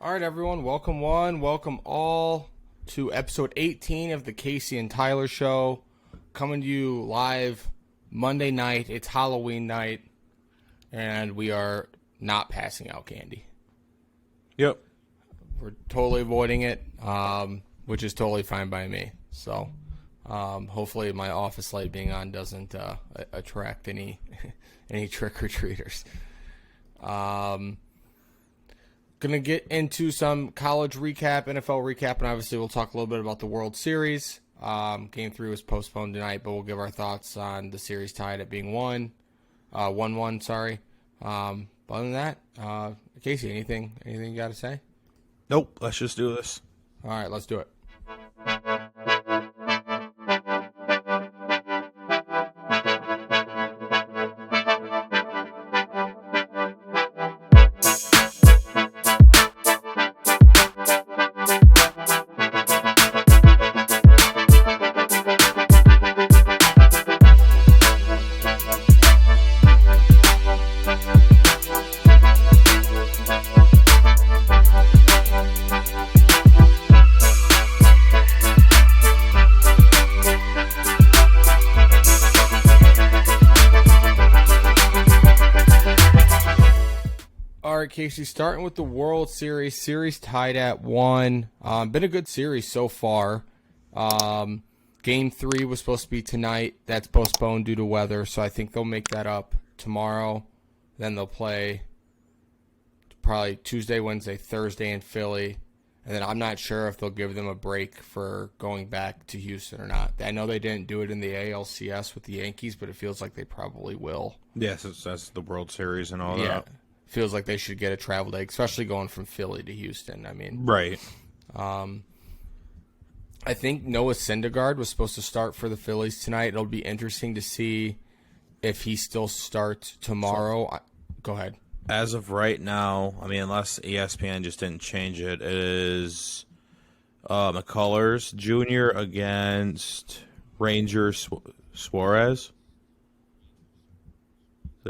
All right, everyone. Welcome one, welcome all to episode 18 of the Casey and Tyler Show. Coming to you live Monday night. It's Halloween night, and we are not passing out candy. Yep. We're totally avoiding it, which is totally fine by me. So hopefully my office light being on doesn't attract any any trick-or-treaters. Gonna get into some college recap, NFL recap, and obviously we'll talk a little bit about the World Series. Game 3 was postponed tonight, but we'll give our thoughts on the series tied at being 1-1, sorry. But other than that, Casey, anything you got to say? Nope. Let's just do this. All right, let's do it. Casey, starting with the World Series tied at 1. Been a good series so far. Game 3 was supposed to be tonight. That's postponed due to weather, so I think they'll make that up tomorrow. Then they'll play probably Tuesday, Wednesday, Thursday in Philly. And then I'm not sure if they'll give them a break for going back to Houston or not. I know they didn't do it in the ALCS with the Yankees, but it feels like they probably will. Yes, that's the World Series and all that. Feels like they should get a travel day, especially going from Philly to Houston. I mean, right. I think Noah Syndergaard was supposed to start for the Phillies tonight. It'll be interesting to see if he still starts tomorrow. Go ahead. As of right now, I mean, unless ESPN just didn't change it, it is McCullers Jr. against Ranger Suarez.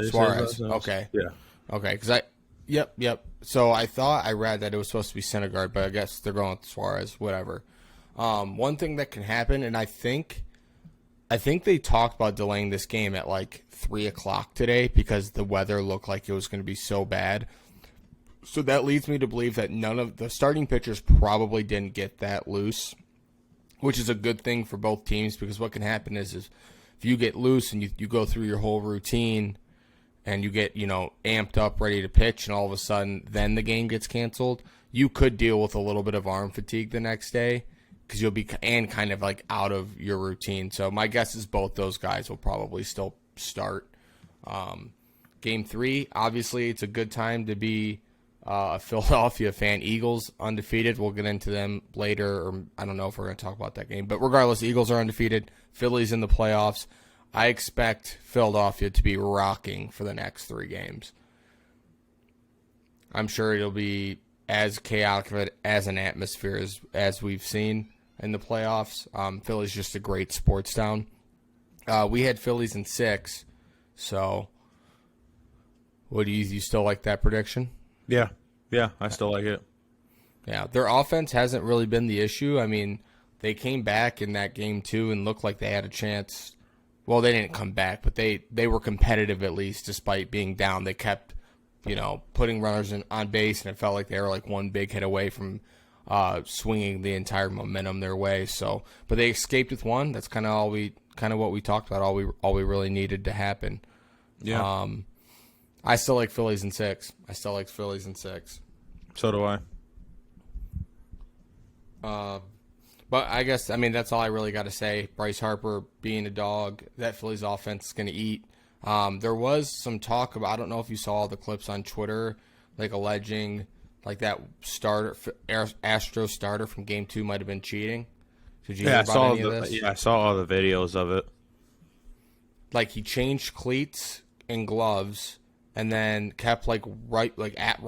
Suarez. Okay. Yeah. Okay, because Yep. So I thought I read that it was supposed to be Syndergaard, but I guess they're going with Suarez, whatever. One thing that can happen, and I think they talked about delaying this game at like 3 o'clock today because the weather looked like it was going to be so bad. So that leads me to believe that none of the starting pitchers probably didn't get that loose, which is a good thing for both teams because what can happen is if you get loose and you go through your whole routine and you get, amped up, ready to pitch, and all of a sudden then the game gets canceled, you could deal with a little bit of arm fatigue the next day because you'll be kind of like out of your routine. So my guess is both those guys will probably still start. Game 3, obviously it's a good time to be a Philadelphia fan. Eagles undefeated. We'll get into them later, or I don't know if we're going to talk about that game. But regardless, Eagles are undefeated. Philly's in the playoffs. I expect Philadelphia to be rocking for the next 3 games. I'm sure it'll be as chaotic as an atmosphere as we've seen in the playoffs. Philly's just a great sports town. We had Phillies in 6, so what do you still like that prediction? Yeah, I still like it. Yeah, their offense hasn't really been the issue. I mean, they came back in that game 2 and looked like they had a chance. Well, they didn't come back, but they were competitive at least despite being down. They kept, putting runners on base, and it felt like they were like one big hit away from swinging the entire momentum their way. So, but they escaped with 1. That's kind of what we talked about. All we really needed to happen. Yeah. I still like Phillies in 6. So do I. But I guess, that's all I really got to say. Bryce Harper being a dog, that Phillies offense is going to eat. There was some talk about, I don't know if you saw the clips on Twitter, like alleging like that Astro starter from Game 2 might have been cheating. Did you hear about any of this? Yeah, I saw all the videos of it. Like he changed cleats and gloves and then kept right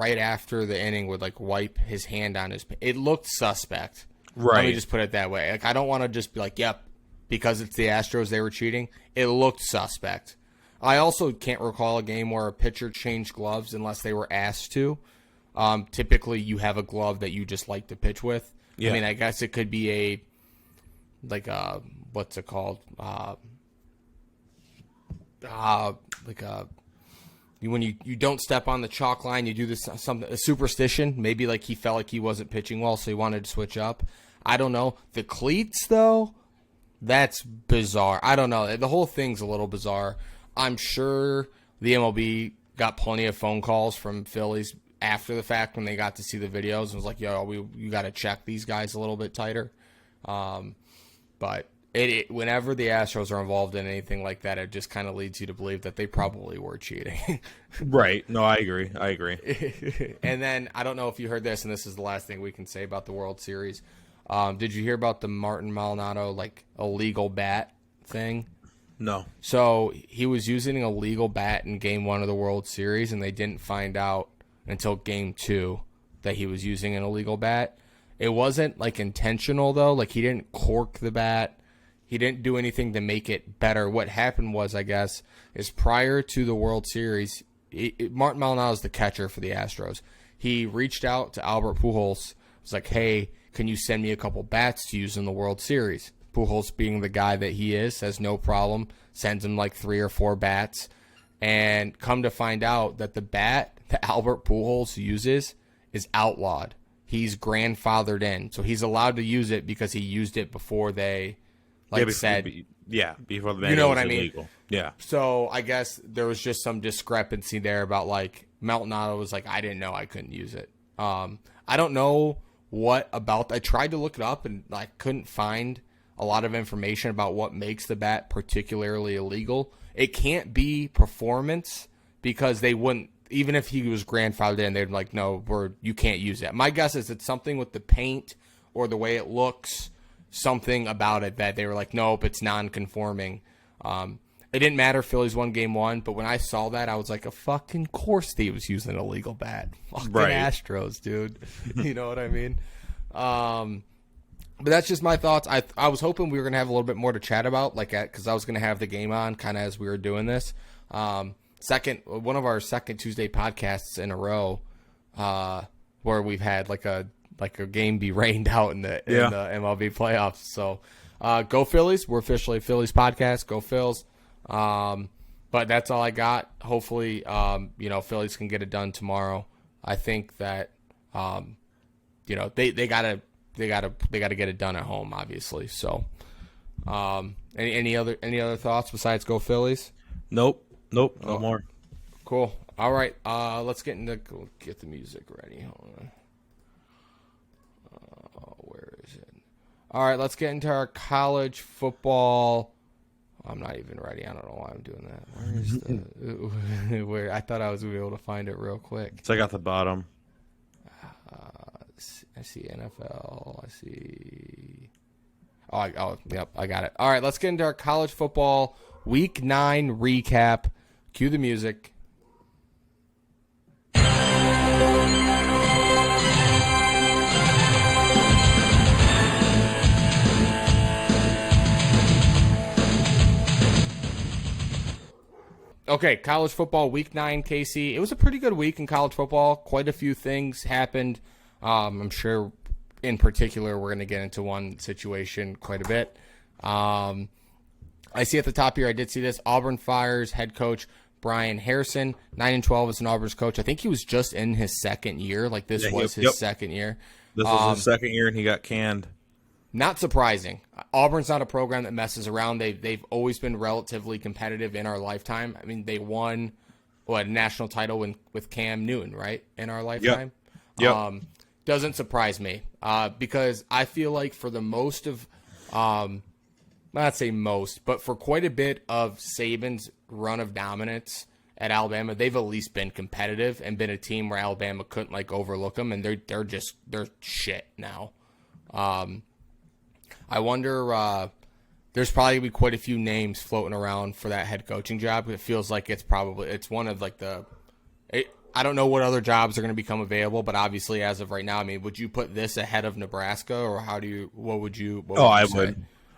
after the inning would wipe his hand on his. It looked suspect. Right. Let me just put it that way. I don't want to just be like, yep, because it's the Astros, they were cheating. It looked suspect. I also can't recall a game where a pitcher changed gloves unless they were asked to. typically you have a glove that you just like to pitch with. Yeah. I mean, I guess it could be what's it called? When you don't step on the chalk line, you do this a superstition. Maybe like he felt like he wasn't pitching well, so he wanted to switch up. I don't know. The cleats though, that's bizarre. I don't know. The whole thing's a little bizarre. I'm sure the MLB got plenty of phone calls from Phillies after the fact when they got to see the videos and was like, "Yo, you got to check these guys a little bit tighter." But whenever the Astros are involved in anything like that, it just kind of leads you to believe that they probably were cheating. Right. No, I agree. And then I don't know if you heard this, and this is the last thing we can say about the World Series. Did you hear about the Martin Maldonado illegal bat thing? No. So he was using an illegal bat in Game 1 of the World Series, and they didn't find out until Game 2 that he was using an illegal bat. It wasn't intentional though. He didn't cork the bat. He didn't do anything to make it better. What happened was, I guess, is prior to the World Series, Martin Maldonado is the catcher for the Astros. He reached out to Albert Pujols. Was like, "Hey, can you send me a couple bats to use in the World Series?" Pujols, being the guy that he is, says no problem. Sends him 3 or 4 bats. And come to find out that the bat that Albert Pujols uses is outlawed. He's grandfathered in. So he's allowed to use it because he used it before they said. Before the ban, you know was what I mean? illegal. Yeah. So I guess there was just some discrepancy there about Maldonado was I didn't know I couldn't use it. I don't know what about. I tried to look it up and I couldn't find a lot of information about what makes the bat particularly illegal. It can't be performance because they wouldn't, even if he was grandfathered in, they'd be like, "No, you can't use that." My guess is it's something with the paint or the way it looks, something about it that they were like, "Nope, it's non-conforming." It didn't matter. Phillies won Game 1, but when I saw that, I was like, "A fucking course he was using an illegal bat." Fucking right. Astros, dude. You know what I mean? But that's just my thoughts. I was hoping we were going to have a little bit more to chat about, because I was going to have the game on kind of as we were doing this. One of our second Tuesday podcasts in a row, where we've had a game be rained out in the MLB playoffs. So, go Phillies! We're officially a Phillies podcast. Go Phils! But that's all I got. Hopefully, Phillies can get it done tomorrow. I think that, they gotta get it done at home, obviously. So, any other thoughts besides go Phillies? Nope. No more. Cool. All right. Let's get the music ready. Hold on. Where is it? All right. Let's get into our college football. I'm not even ready. I don't know why I'm doing that. Where is the? Where I thought I was gonna be able to find it real quick. It's at the bottom. I see NFL. I see. Yep, I got it. All right, let's get into our college football Week 9 recap. Cue the music. Okay, college football Week 9, Casey. It was a pretty good week in college football. Quite a few things happened. I'm sure in particular we're going to get into one situation quite a bit. I see at the top here, I did see this. Auburn fires head coach Brian Harsin, 9-12 as an Auburn's coach. I think he was just in his second year. This was his second year. This was his second year, and he got canned. Not surprising. Auburn's not a program that messes around. They've always been relatively competitive in our lifetime. I mean, they won a national title with Cam Newton, right, in our lifetime. Yep. Doesn't surprise me because I feel like for the most of, not say most, but for quite a bit of Saban's run of dominance at Alabama, they've at least been competitive and been a team where Alabama couldn't overlook them, and they're shit now. I wonder. There's probably gonna be quite a few names floating around for that head coaching job. It feels like it's one of I don't know what other jobs are going to become available, but obviously as of right now, I mean, would you put this ahead of Nebraska, or what would you say?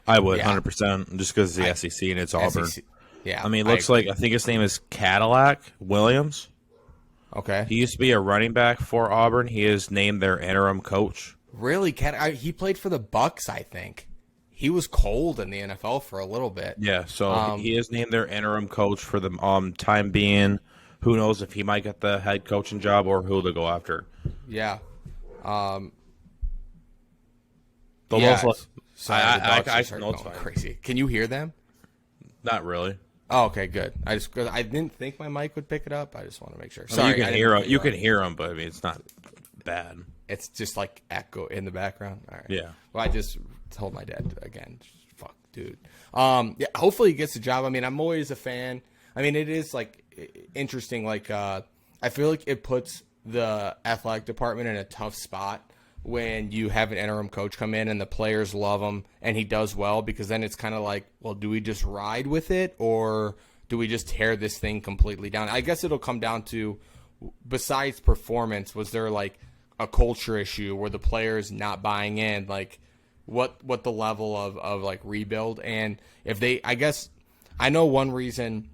I would 100%, just because it's the SEC and it's Auburn. SEC, yeah. I mean, it looks like, I think his name is Cadillac Williams. Okay. He used to be a running back for Auburn. He is named their interim coach. Really? He played for the Bucks, I think. He was cold in the NFL for a little bit. Yeah, so he is named their interim coach for the time being. Who knows if he might get the head coaching job or who to go after. Yeah. The Yeah. most, Sorry, I- the Bucks I- just started no, it's going fine. crazy. Can you hear them? not really. Oh, okay, good. Cause I didn't think my mic would pick it up. I just want to make sure. I mean, Sorry, you I can didn't hear mean him. to You cut can off. hear him, but I mean, it's not bad. It's just like echo in the background. All right. Yeah. Well, I just told my dad again. Fuck, dude. Yeah. Hopefully he gets the job. I mean, I'm always a fan. I mean, it is like interesting. Like, I feel like it puts the athletic department in a tough spot when you have an interim coach come in and the players love him and he does well, because then it's kind of like, well, do we just ride with it or do we just tear this thing completely down? I guess it'll come down to, besides performance, was there like a culture issue? Were the players not buying in? Like what the level of like rebuild? And if they, I guess I know one reason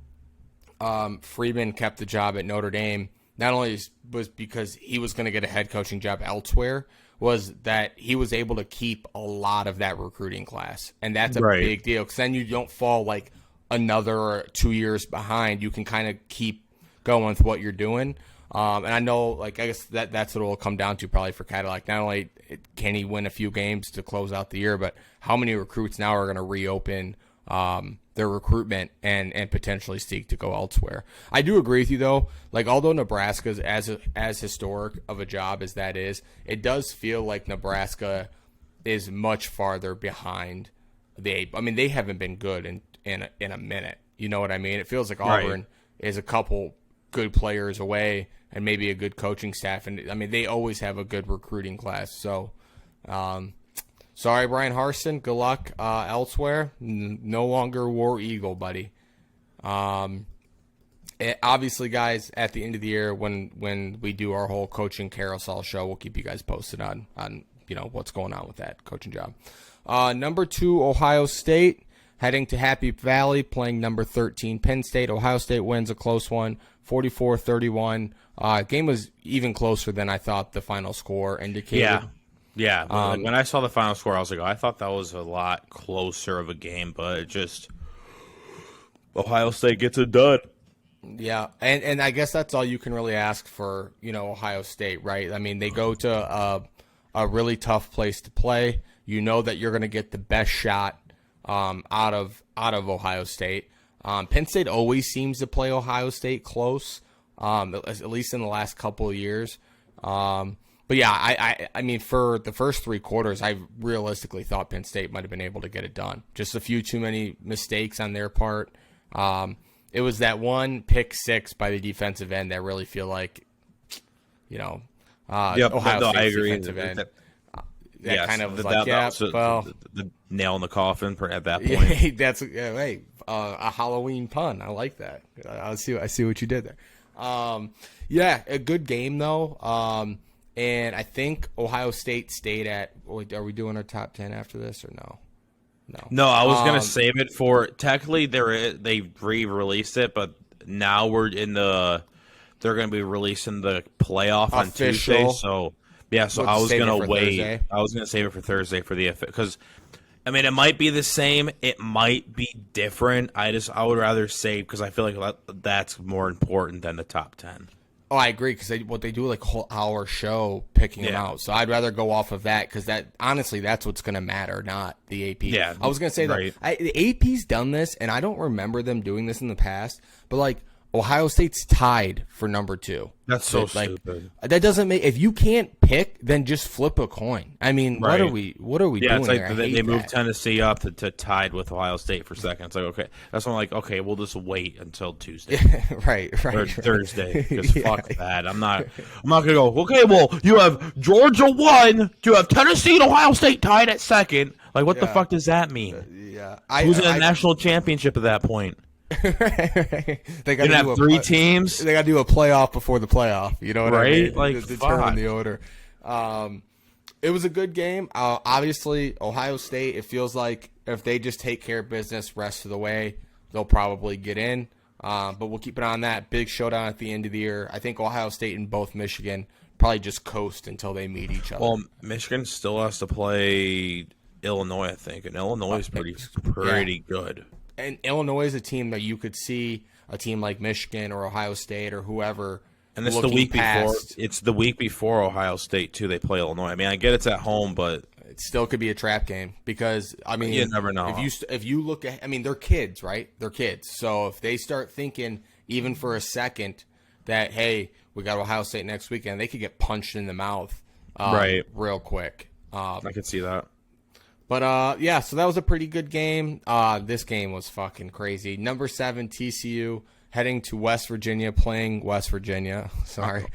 Freeman kept the job at Notre Dame, not only was because he was going to get a head coaching job elsewhere, was that he was able to keep a lot of that recruiting class. And that's a Right. big deal, because then you don't fall like another 2 years behind. You can kind of keep going with what you're doing. And I know, like, I guess that's what it will come down to probably for Cadillac. Not only can he win a few games to close out the year, but how many recruits now are going to reopen their recruitment and potentially seek to go elsewhere. I do agree with you, though. Like, although Nebraska's as historic of a job as that is, it does feel like Nebraska is much farther behind the. I mean, they haven't been good in a minute. You know what I mean? It feels like Right. Auburn is a couple good players away and maybe a good coaching staff. And I mean, they always have a good recruiting class. So, sorry, Brian Harsin. Good luck elsewhere. No longer War Eagle, buddy. Obviously, guys, at the end of the year, when we do our whole coaching carousel show, we'll keep you guys posted on what's going on with that coaching job. Number 2, Ohio State, heading to Happy Valley, playing number 13, Penn State. Ohio State wins a close one, 44-31. Game was even closer than I thought the final score indicated. Yeah. Yeah. But when I saw the final score, I was like, I thought that was a lot closer of a game, but it just Ohio State gets it done. Yeah, and I guess that's all you can really ask for, Ohio State, right? I mean, they go to a really tough place to play. You know that you're going to get the best shot out of Ohio State. Penn State always seems to play Ohio State close, at least in the last couple of years. But yeah, I mean, for the first 3 quarters, I realistically thought Penn State might have been able to get it done. Just a few too many mistakes on their part. It was that one pick 6 by the defensive end that really feel like, Ohio State's I agree. defensive end. That Yes, kind of was that- like, that yeah, was well, the nail in the coffin at that point. that's a Halloween pun. I like that. I see what you did there. Yeah, a good game though. And I think Ohio State stayed at. Are we doing our top 10 after this or no? No, I was gonna save it for. Technically, they re-released it, but now we're in the. They're gonna be releasing the playoff on Official. Tuesday. So yeah, so We'll I was save it gonna for wait. Thursday. I was gonna save it for Thursday for the because. I mean, it might be the same. It might be different. I would rather save because I feel like that's more important than the top 10. Oh, I agree, because they do like a whole hour show picking them Yeah. out. So I'd rather go off of that, because that honestly, that's what's going to matter, not the AP. Yeah, I was going to say right. that the AP's done this, and I don't remember them doing this in the past, but like Ohio State's tied for number 2. That's so Like, stupid. that doesn't make, if you can't pick, then just flip a coin. I mean, Right. what are we Yeah, doing it's like there? I they hate moved that. Tennessee up to tied with Ohio State for second. It's like, okay, that's when I'm like, okay, we'll just wait until Tuesday right. or Thursday because Yeah. fuck that. I'm not gonna go. Okay, well, you have Georgia 1, you have Tennessee and Ohio State tied at second. Like, what the Yeah. fuck does that mean? Yeah, Who's in a national championship at that point? They You got to have 3 teams. They got to do a playoff before the playoff. You know what I Right? mean? Like, to determine fuck. the order. It was a good game. Obviously, Ohio State, it feels like if they just take care of business rest of the way, they'll probably get in. But we'll keep it on that. Big showdown at the end of the year. I think Ohio State and both Michigan probably just coast until they meet each other. Well, Michigan still has to play Illinois, I think, and Illinois is pretty good. And Illinois is a team that you could see a team like Michigan or Ohio State or whoever. And it's the week before. It's the week before Ohio State too. They play Illinois. I mean, I get it's at home, but it still could be a trap game because I mean, you never know. If you look at, I mean, they're kids, right? They're kids. So if they start thinking even for a second that hey, we got Ohio State next weekend, they could get punched in the mouth, right, real quick. I could see that. But yeah, so that was a pretty good game. This game was fucking crazy. Number 7 TCU heading to West Virginia, playing West Virginia. Sorry.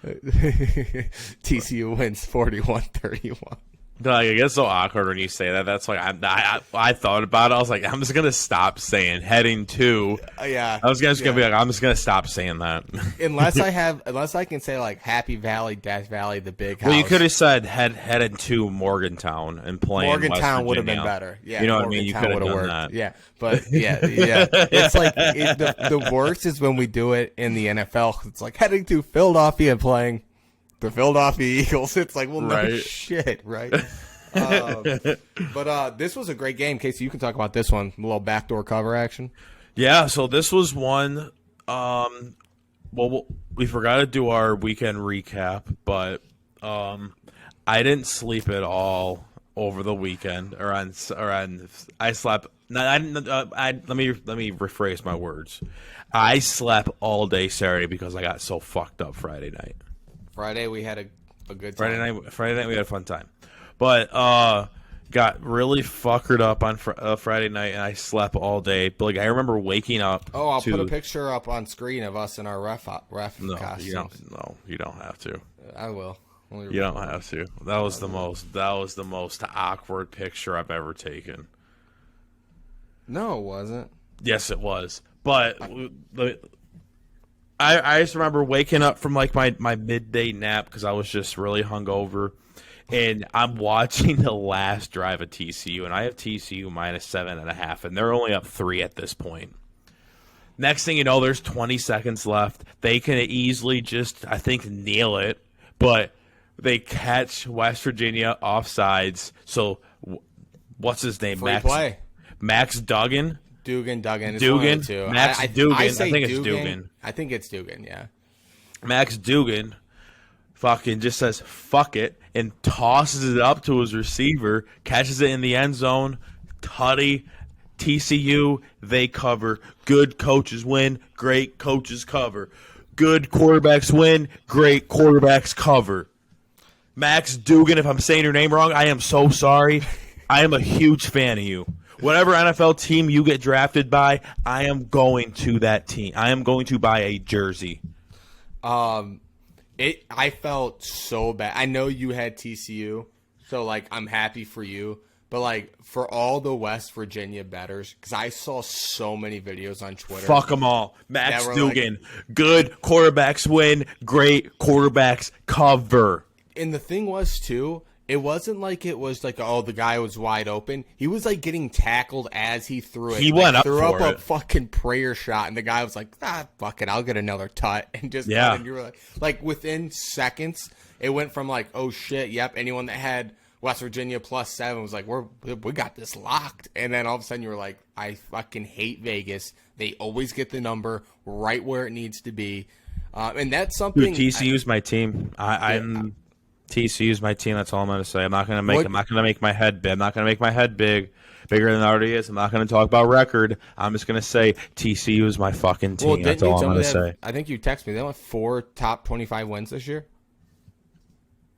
TCU wins 41-31. Like, it gets so awkward when you say that. That's like I thought about it. I was like, I'm just gonna stop saying heading to. Yeah, I was just gonna be like, I'm just gonna stop saying that. unless I can say like Happy Valley, Death Valley, the big house. Well, you could have said headed to Morgantown and playing. Morgantown would have been better. Yeah, you know what I mean. You could have done that. Yeah, but yeah. It's like the worst is when we do it in the NFL. It's like heading to Philadelphia and playing the Philadelphia Eagles. It's like, well, no shit, right? But this was a great game. Casey, you can talk about this one. A little backdoor cover action. Yeah, so this was one. Well, we forgot to do our weekend recap, but I didn't sleep at all over the weekend. I slept. Let me rephrase my words. I slept all day Saturday because I got so fucked up Friday night. Friday we had a good time. Friday night we had a fun time, but got really fuckered up on Friday night, and I slept all day. But like I remember waking up. Oh, I'll put a picture up on screen of us in our ref costumes. You don't have to. I will. You don't have to. That was the most awkward picture I've ever taken. No, it wasn't. Yes, it was. But I just remember waking up from like my midday nap because I was just really hungover, and I'm watching the last drive of TCU, and I have TCU minus 7.5, and they're only up 3 at this point. Next thing you know, there's 20 seconds left. They can easily just, I think, nail it, but they catch West Virginia offsides. So what's his name? Max Duggan. Dugan. Max Duggan. I think it's Dugan. I think it's Dugan, yeah. Max Duggan fucking just says, fuck it, and tosses it up to his receiver, catches it in the end zone. Tutty, TCU, they cover. Good coaches win, great coaches cover. Good quarterbacks win, great quarterbacks cover. Max Duggan, if I'm saying your name wrong, I am so sorry. I am a huge fan of you. Whatever NFL team you get drafted by, I am going to that team. I am going to buy a jersey. I felt so bad. I know you had TCU, so like I'm happy for you. But like for all the West Virginia bettors, because I saw so many videos on Twitter. Fuck them all. Max Duggan, good quarterbacks win, great quarterbacks cover. And the thing was too, it wasn't like it was like, oh, the guy was wide open. He was like getting tackled as he threw it. He went up threw for up a fucking prayer shot, and the guy was like, fuck it, I'll get another tut. And just and you were like within seconds, it went from like, oh shit, yep, anyone that had West Virginia plus 7 was like, we got this locked. And then all of a sudden you were like, I fucking hate Vegas. They always get the number right where it needs to be. And that's something. Dude, TCU's my team. I'm TCU's my team. That's all I'm going to say. I'm not going to make my head big. I'm not going to make my head bigger than it already is. I'm not going to talk about record. I'm just going to say TCU is my fucking team. Well, that's all I'm going to say. I think you texted me. They have 4 top 25 wins this year.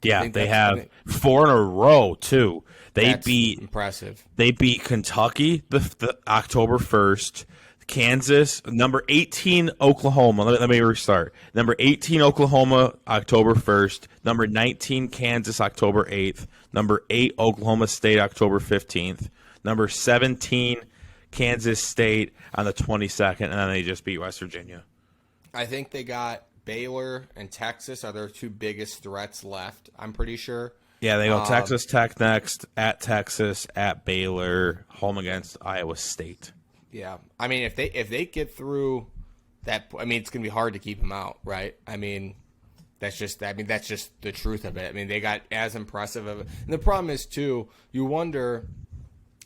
Yeah, they have 4 in a row too. That's impressive. They beat Kentucky the October 1st. Kansas, number 18 Oklahoma. Let me restart. Number 18 Oklahoma, October 1st. Number 19 Kansas, October 8th. Number 8 Oklahoma State, October 15th. Number 17 Kansas State on the 22nd, and then they just beat West Virginia. I think they got Baylor and Texas are their 2 biggest threats left, I'm pretty sure. Yeah, they go Texas Tech next, at Texas, at Baylor, home against Iowa State. Yeah, I mean if they get through it's gonna be hard to keep him out, right? That's just the truth of it. They got as impressive of it. And the problem is too, you wonder,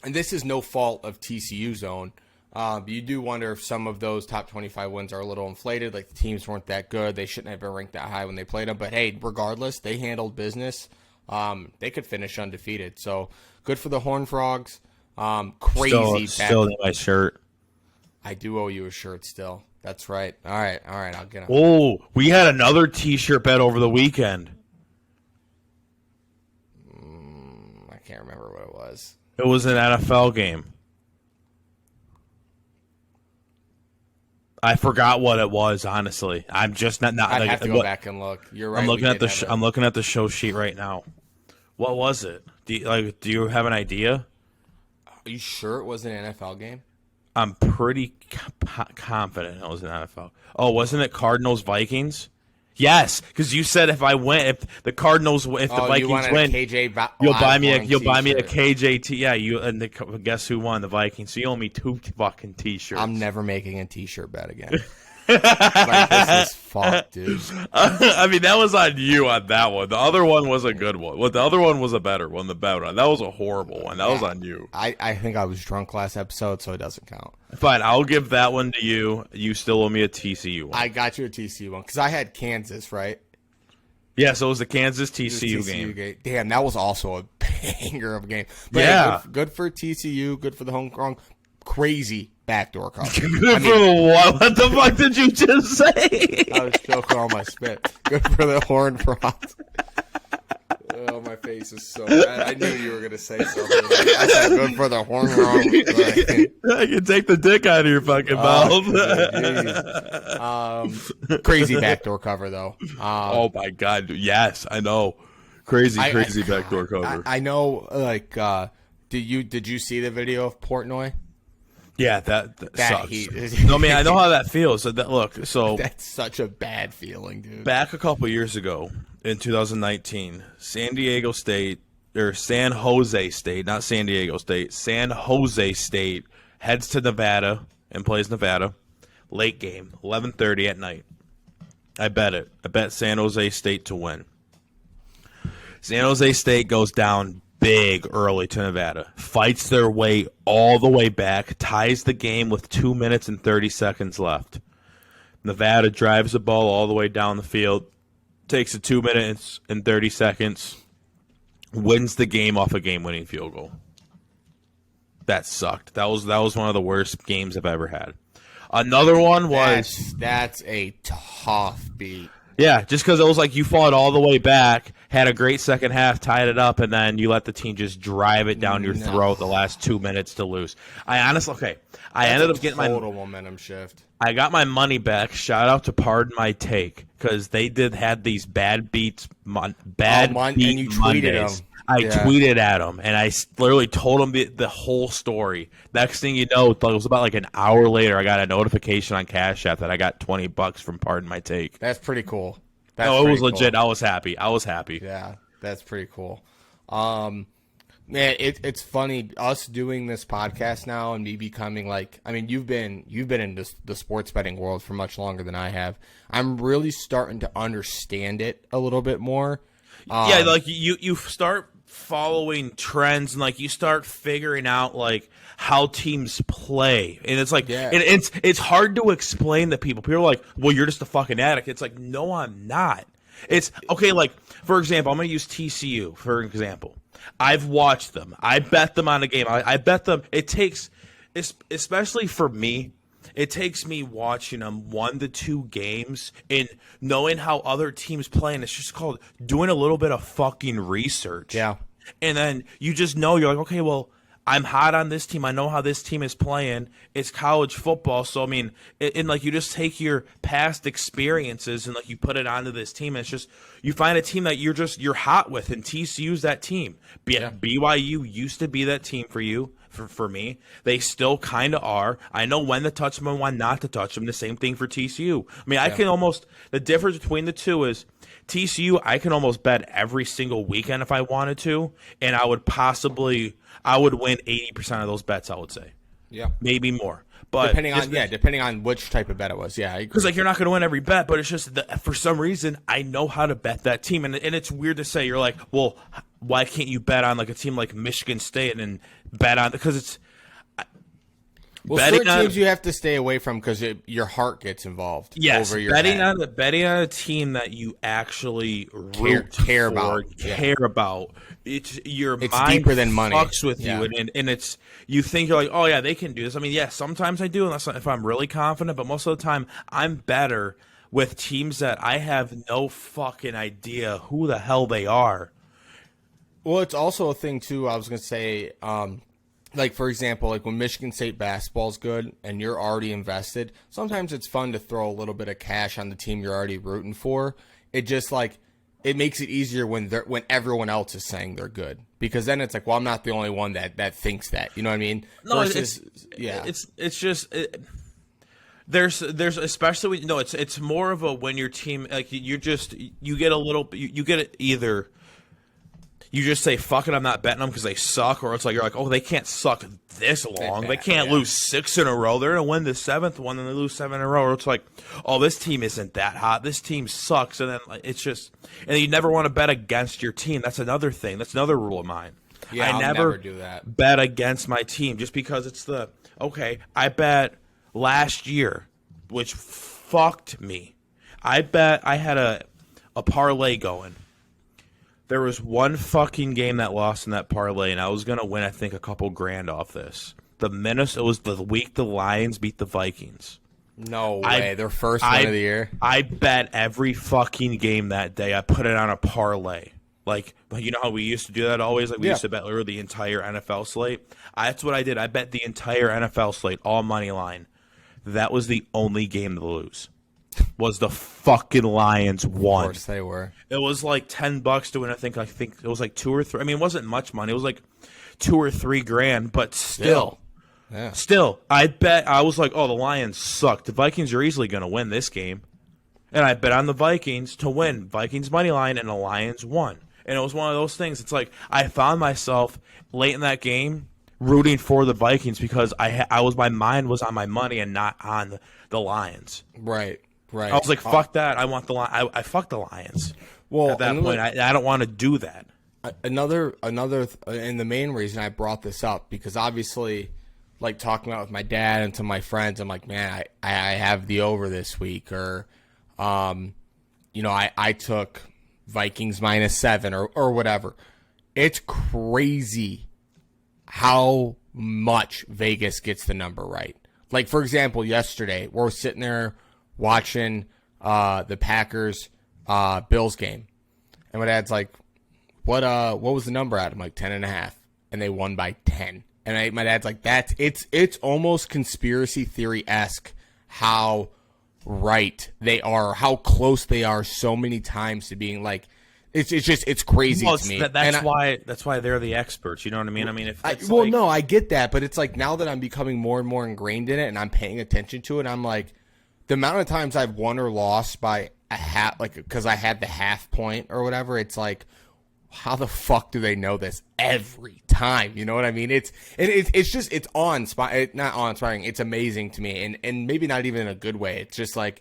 and this is no fault of TCU's own. You do wonder if some of those top 25 wins are a little inflated, like the teams weren't that good. They shouldn't have been ranked that high when they played them. But hey, regardless, they handled business. They could finish undefeated. So good for the Horned Frogs. Crazy. Still in my shirt. I do owe you a shirt still. That's right. All right. I'll get him. Oh, we had another T-shirt bet over the weekend. I can't remember what it was. It was an NFL game. I forgot what it was. Honestly, I'm just not. I'd like, have to go back and look. You're right. I'm looking at I'm looking at the show sheet right now. What was it? Do you have an idea? Are you sure it was an NFL game? I'm pretty confident it was an NFL. Oh, wasn't it Cardinals Vikings? Yes, because you said if the Vikings win, you'll buy me a KJT. Yeah, guess who won? The Vikings. So you owe me 2 fucking T-shirts. I'm never making a T-shirt bet again. This is fucked, dude. That was on you on that one. The other one was a good one. The other one was a better one. The better one. That was a horrible one. That was on you. I think I was drunk last episode, so it doesn't count. Fine, I'll give that one to you. You still owe me a TCU one. I got you a TCU one because I had Kansas, right? Yeah, so it was the Kansas TCU game. Damn, that was also a banger of a game. But yeah, good for TCU. Good for the homegrown. Crazy backdoor cover. For what? What the fuck did you just say? I was choking on my spit. Good for the Horned Frogs. Oh, my face is so bad. I knew you were going to say something. I said good for the Horned Frogs. I can take the dick out of your fucking mouth. Crazy backdoor cover, though. Oh, my God. Yes, I know. Crazy backdoor cover. I know, did you see the video of Portnoy? Yeah, that sucks. No, I know how that feels. So that's such a bad feeling, dude. Back a couple years ago in 2019, San Jose State, not San Diego State, San Jose State heads to Nevada and plays Nevada. Late game, 11:30 at night. I bet it. I bet San Jose State to win. San Jose State goes down big early to Nevada, fights their way all the way back, ties the game with 2 minutes and 30 seconds left. Nevada drives the ball all the way down the field, takes it 2 minutes and 30 seconds, wins the game off a game-winning field goal. That sucked. That was one of the worst games I've ever had. Another one was... That's a tough beat. Yeah, just because it was like you fought all the way back, had a great second half, tied it up, and then you let the team just drive it down your throat the last 2 minutes to lose. I ended up getting total momentum shift. I got my money back. Shout out to Pardon My Take because they had these bad beats, and you tweeted Mondays. Them. I tweeted at them, and I literally told them the whole story. Next thing you know, it was about like an hour later, I got a notification on Cash App that I got $20 from Pardon My Take. That's pretty cool. It was legit. I was happy. Yeah, that's pretty cool. Man, it's funny us doing this podcast now and me becoming you've been in the sports betting world for much longer than I have. I'm really starting to understand it a little bit more. You start following trends and you start figuring out how teams play, and it's it's hard to explain to people. People are like, well, you're just a fucking addict. It's like, no, I'm not. It's okay. For example, I'm going to use TCU for example. I've watched them. I bet them on a game. I bet them. It takes, especially for me, it takes me watching them 1 to 2 games and knowing how other teams play, and it's just called doing a little bit of fucking research. Yeah. And then you just know, you're like, okay, well, I'm hot on this team. I know how this team is playing. It's college football. So, you just take your past experiences and you put it onto this team. And it's just, you find a team that you're hot with, and TCU's that team. BYU used to be that team for you. For me, they still kind of are. I know when to touch them and when not to touch them. The same thing for TCU. I can the difference between the two is TCU, I can almost bet every single weekend if I wanted to, and I would win 80% of those bets, I would say. Yeah. Maybe more. But depending on which type of bet it was. Yeah, I agree. because like you're not going to win every bet, but it's just that for some reason I know how to bet that team, and it's weird to say. You're like, well, why can't you bet on like a team like Michigan State and bet on because it's certain teams you have to stay away from because your heart gets involved. Yes, over your betting head. on a team that you actually care about. It's your It's mind deeper than money. fucks with you, and it's you think you're like, oh yeah, they can do this. I mean, yes, sometimes I do, unless if I'm really confident, but most of the time I'm better with teams that I have no fucking idea who the hell they are. Well, it's also a thing too. I was gonna say, like for example, like when Michigan State basketball's good and you're already invested, sometimes it's fun to throw a little bit of cash on the team you're already rooting for. It just like it makes it easier when everyone else is saying they're good, because then it's like, well, I'm not the only one that thinks that. You know what I mean? No, it's just. There's especially it's more of a when your team like you get a little you get it either. You just say, fuck it, I'm not betting them because they suck. Or it's like, you're like, oh, they can't suck this long. They can't lose 6 in a row. They're going to win the 7th one and they lose 7 in a row. Or it's like, oh, this team isn't that hot. This team sucks. And then it's just, and you never want to bet against your team. That's another thing. That's another rule of mine. Yeah, I'll never do that. Bet against my team just because it's I bet last year, which fucked me. I bet I had a parlay going. There was one fucking game that lost in that parlay, and I was going to win, I think, a couple grand off this. It was the week the Lions beat the Vikings. No way. Their first win of the year? I bet every fucking game that day. I put it on a parlay. Like, you know how we used to do that always? Like, we used to bet literally the entire NFL slate. That's what I did. I bet the entire NFL slate, all money line. That was the only game to lose. Was the fucking Lions won. Of course they were. It was like $10 to win. I think it was like 2 or 3. I mean, it wasn't much money. It was like 2 or 3 grand, but still. Yeah. Still, I bet I was like, oh, the Lions suck. The Vikings are easily going to win this game. And I bet on the Vikings to win. Vikings money line and the Lions won. And it was one of those things. It's like I found myself late in that game rooting for the Vikings because my mind was on my money and not on the Lions. Right. Right. I was like, fuck that. I want the Lions. I fuck the Lions. Well, at that point, I don't want to do that. And the main reason I brought this up, because obviously, like talking about with my dad and to my friends, I'm like, man, I have the over this week, or, I took Vikings -7 or whatever. It's crazy how much Vegas gets the number right. Like, for example, yesterday, we're sitting there watching the Packers Bills game, and my dad's like, what was the number at? I'm like 10.5, and they won by 10. And my dad's like, it's almost conspiracy theory-esque how right they are, how close they are so many times to being like, it's crazy to me. That's why they're the experts. You know what I mean? I mean, no, I get that, but it's like now that I'm becoming more and more ingrained in it, and I'm paying attention to it, I'm like, the amount of times I've won or lost by a half, like because I had the half point or whatever, it's like, how the fuck do they know this every time? You know what I mean? It's not awe-inspiring. It's amazing to me, and maybe not even in a good way. It's just like,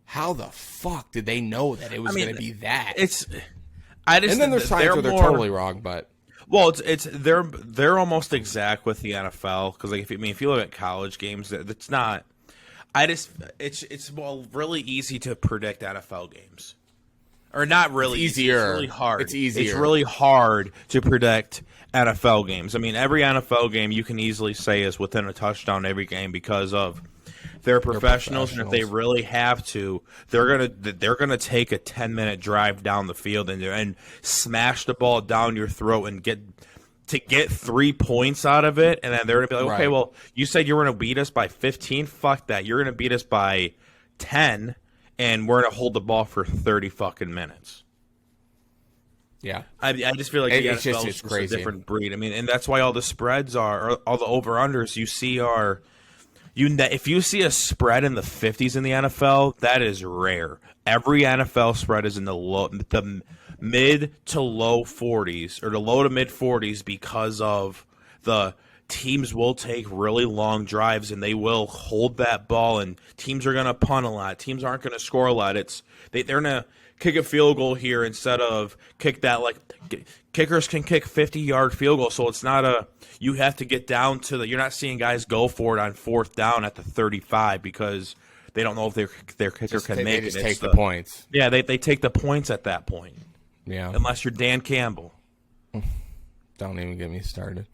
how the fuck did they know that it was going to be that? And then there's times where they're totally wrong, but. Well, they're almost exact with the NFL because like if you look at college games, it's not. It's really easy to predict NFL games, or not really. It's easier. It's really hard. It's easier. It's really hard to predict NFL games. I mean, every NFL game you can easily say is within a touchdown every game because of they're professionals, and if they really have to, they're gonna take a 10-minute drive down the field and smash the ball down your throat and get 3 points out of it, and then they're going to be like, okay, well, you said you were going to beat us by 15? Fuck that. You're going to beat us by 10, and we're going to hold the ball for 30 fucking minutes. Yeah. I just feel like the NFL is just a different breed. I mean, and that's why all the spreads are, or all the over-unders you see are, if you see a spread in the 50s in the NFL, that is rare. Every NFL spread is in the mid to low 40s or the low to mid 40s because of the teams will take really long drives and they will hold that ball, and teams are going to punt a lot. Teams aren't going to score a lot. They're going to kick a field goal here instead of kick that, like, kickers can kick 50-yard field goals, so it's not you have to get down to you're not seeing guys go for it on fourth down at the 35 because they don't know if their kicker can make it. They just take the points. Yeah, they take the points at that point. Yeah. Unless you're Dan Campbell. Don't even get me started.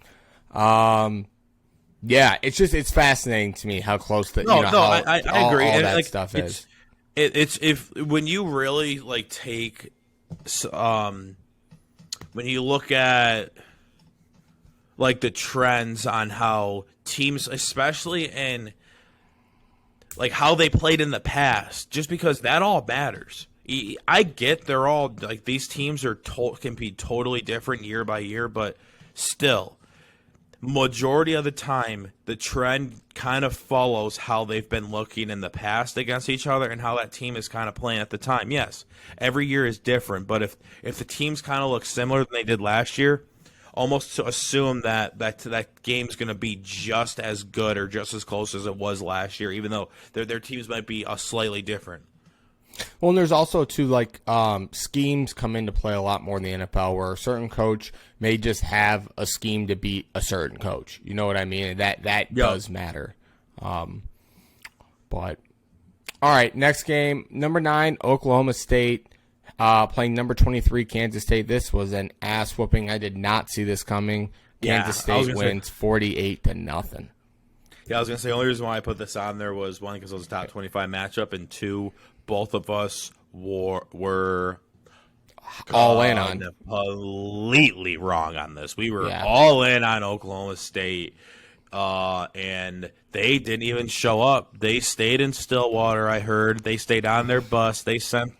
Yeah, it's fascinating to me how close that I agree. All and that like, stuff is. It's if when you really like take when you look at like the trends on how teams, especially in like how they played in the past, just because that all matters. I get they're all like these teams are can be totally different year by year, but still, majority of the time, the trend kind of follows how they've been looking in the past against each other and how that team is kind of playing at the time. Yes, every year is different, but if the teams kind of look similar than they did last year, almost to assume that game's going to be just as good or just as close as it was last year, even though their teams might be slightly different. Well, and there's also too like schemes come into play a lot more in the NFL, where a certain coach may just have a scheme to beat a certain coach. You know what I mean? That does matter. But all right, next game, number 9, Oklahoma State playing number 23, Kansas State. This was an ass whooping. I did not see this coming. Kansas State wins 48-0. Yeah, I was gonna say the only reason why I put this on there was one because it was a top 25 matchup, and two, both of us were all in on completely wrong on this. We were all in on Oklahoma State, and they didn't even show up. They stayed in Stillwater. I heard they stayed on their bus. They sent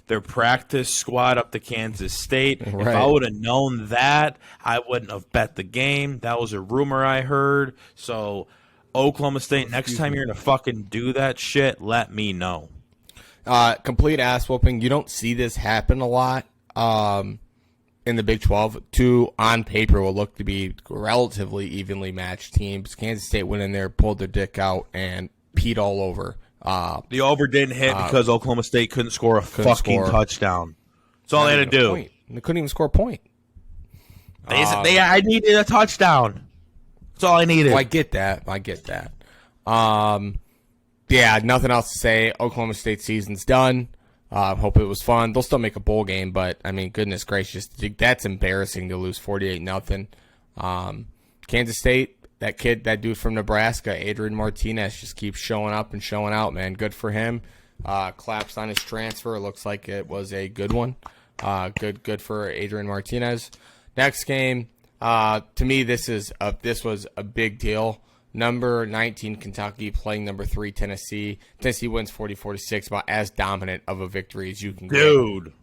their practice squad up to Kansas State. Right. If I would have known that, I wouldn't have bet the game. That was a rumor I heard. So Oklahoma State, next time you're going to fucking do that shit, let me know. Complete ass whooping. You don't see this happen a lot in the Big 12. Two, on paper, will look to be relatively evenly matched teams. Kansas State went in there, pulled their dick out, and peed all over. The over didn't hit because Oklahoma State couldn't score a fucking touchdown. That's all they had to do. They couldn't even score a point. I needed a touchdown. That's all I needed. Well, I get that. Yeah, nothing else to say. Oklahoma State season's done. Hope it was fun. They'll still make a bowl game, but I mean, goodness gracious, that's embarrassing to lose 48-0. Kansas State, that dude from Nebraska, Adrian Martinez, just keeps showing up and showing out, man. Good for him. Claps on his transfer. It looks like it was a good one. Good for Adrian Martinez. Next game, to me, this was a big deal. Number 19 Kentucky playing number 3 Tennessee. Tennessee wins 44-6, about as dominant of a victory as you can get. Dude,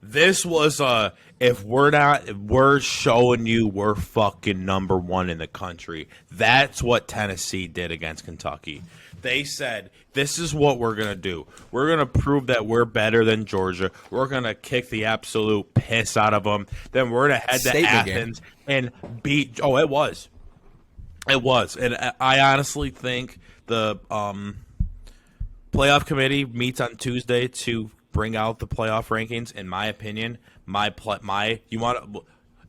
this was if we're showing you we're fucking number 1 in the country. That's what Tennessee did against Kentucky. They said, this is what we're going to do. We're going to prove that we're better than Georgia. We're going to kick the absolute piss out of them. Then we're going to head to Athens and beat – oh, it was. It was. And I honestly think the playoff committee meets on Tuesday to bring out the playoff rankings. In my opinion,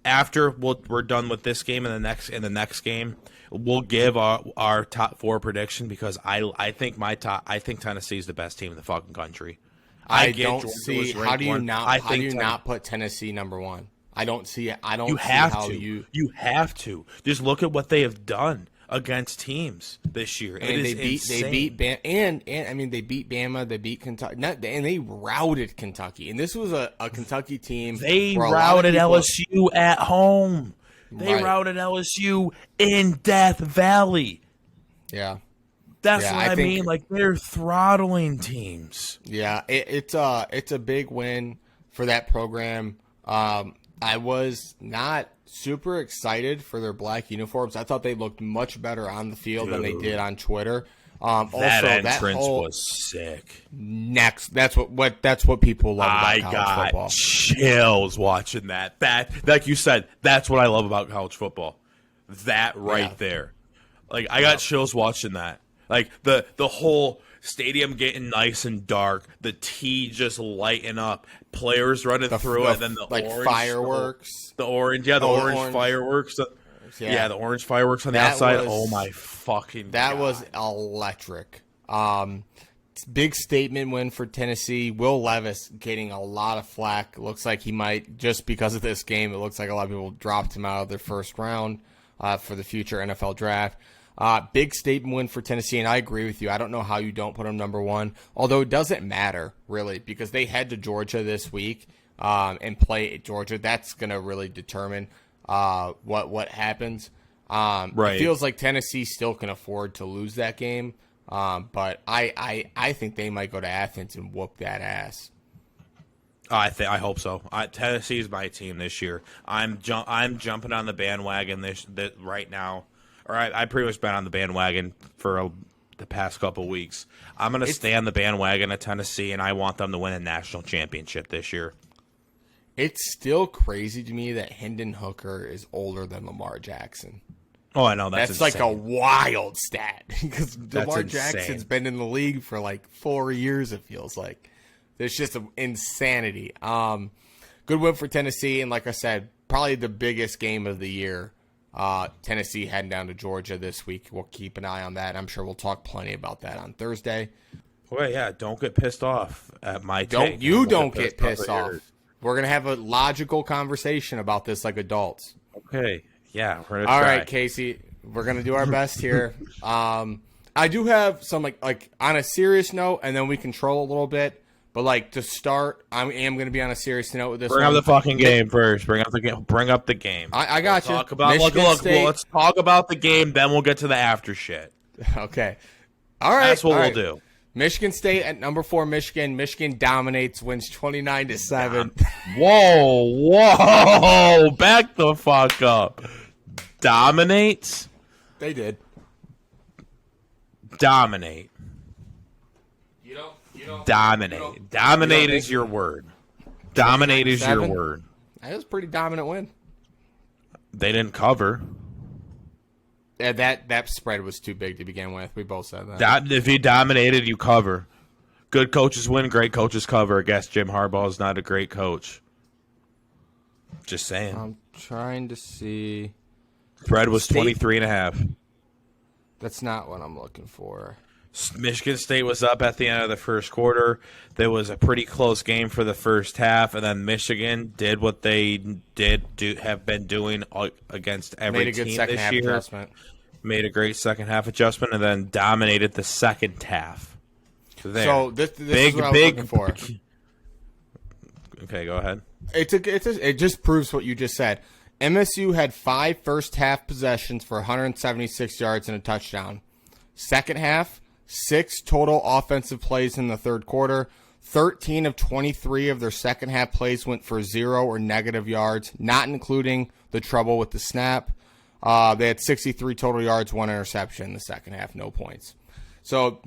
after we're done with this game and the next game, we'll give our top 4 prediction because I think Tennessee is the best team in the fucking country. How do you not put Tennessee number 1? I don't see it. You have to. Just look at what they have done against teams this year. And they beat Bama, and I mean they beat Bama, they beat Kentucky, and they routed Kentucky. And this was a Kentucky team. They routed LSU at home. They routed LSU in Death Valley. Yeah. That's what I mean. Like, they're throttling teams. Yeah, it's a big win for that program. I was not super excited for their black uniforms. I thought they looked much better on the field than they did on Twitter. That entrance was sick. That's what people love about college football. I got chills watching that. That, like you said, that's what I love about college football. that right Yeah. there. Like I got chills watching that. Like the whole stadium getting nice and dark, the tee just lighting up, players running through it, and then the like orange fireworks. the orange, yeah, the Oh, the orange orange. fireworks. Yeah, the orange fireworks on the That outside. was- Oh my fucking That God. was electric. Big statement win for Tennessee. Will Levis getting a lot of flack. Looks like he might, just because of this game, it looks like a lot of people dropped him out of their first round for the future NFL draft. Big statement win for Tennessee, and I agree with you. I don't know how you don't put them number one, although it doesn't matter, really, because they head to Georgia this week and play at Georgia. That's going to really determine what happens. Right. It feels like Tennessee still can afford to lose that game, but I think they might go to Athens and whoop that ass. I hope so. Tennessee's my team this year. I'm jumping on the bandwagon this right now. Or I pretty much been on the bandwagon for the past couple weeks. I'm going to stay on the bandwagon of Tennessee, and I want them to win a national championship this year. It's still crazy to me that Hendon Hooker is older than Lamar Jackson. Oh, I know. That's like a insane. wild stat because Lamar insane. Jackson's been in the league for like 4 years, it feels like. There's just an insanity. Good win for Tennessee, and like I said, probably the biggest game of the year. Tennessee heading down to Georgia this week. We'll keep an eye on that. I'm sure we'll talk plenty about that on Thursday. Well, yeah, don't get pissed off at my take. Don't get pissed off. at yours. We're gonna have a logical conversation about this like adults. Okay, yeah, we're gonna All try. right, Casey, we're gonna do our best here. I do have some like on a serious note, and then we control a little bit. But like to start, I am gonna be on a serious note with this. Bring one. up the fucking game first. Bring up the game. Bring up the game. I got you. Talk about Michigan look. State. Let's talk about the game. Then we'll get to the after shit. Okay. All right. That's what all we'll right. do. Michigan State at number 4. Michigan dominates, wins 29-7. Whoa! Back the fuck up. Dominates. They did. Dominate. You don't. Dominate. Dominate is your word. Dominate is your 29-7? word. That was a pretty dominant win. They didn't cover. Yeah, that spread was too big to begin with. We both said that. If you dominated, you cover. Good coaches win, great coaches cover. I guess Jim Harbaugh is not a great coach. Just saying. I'm trying to see. Spread was State- 23.5. That's not what I'm looking for. Michigan State was up at the end of the first quarter. There was a pretty close game for the first half, and then Michigan did what they have been doing against every Made a good team second this half year. adjustment. Made a great second half adjustment, and then dominated the second half. There. So this is what I was looking for. Okay, go ahead. It just proves what you just said. MSU had 5 first half possessions for 176 yards and a touchdown. Second half, 6 total offensive plays in the third quarter. 13 of 23 of their second half plays went for 0 or negative yards, not including the trouble with the snap. They had 63 total yards, 1 interception in the second half, no points. So,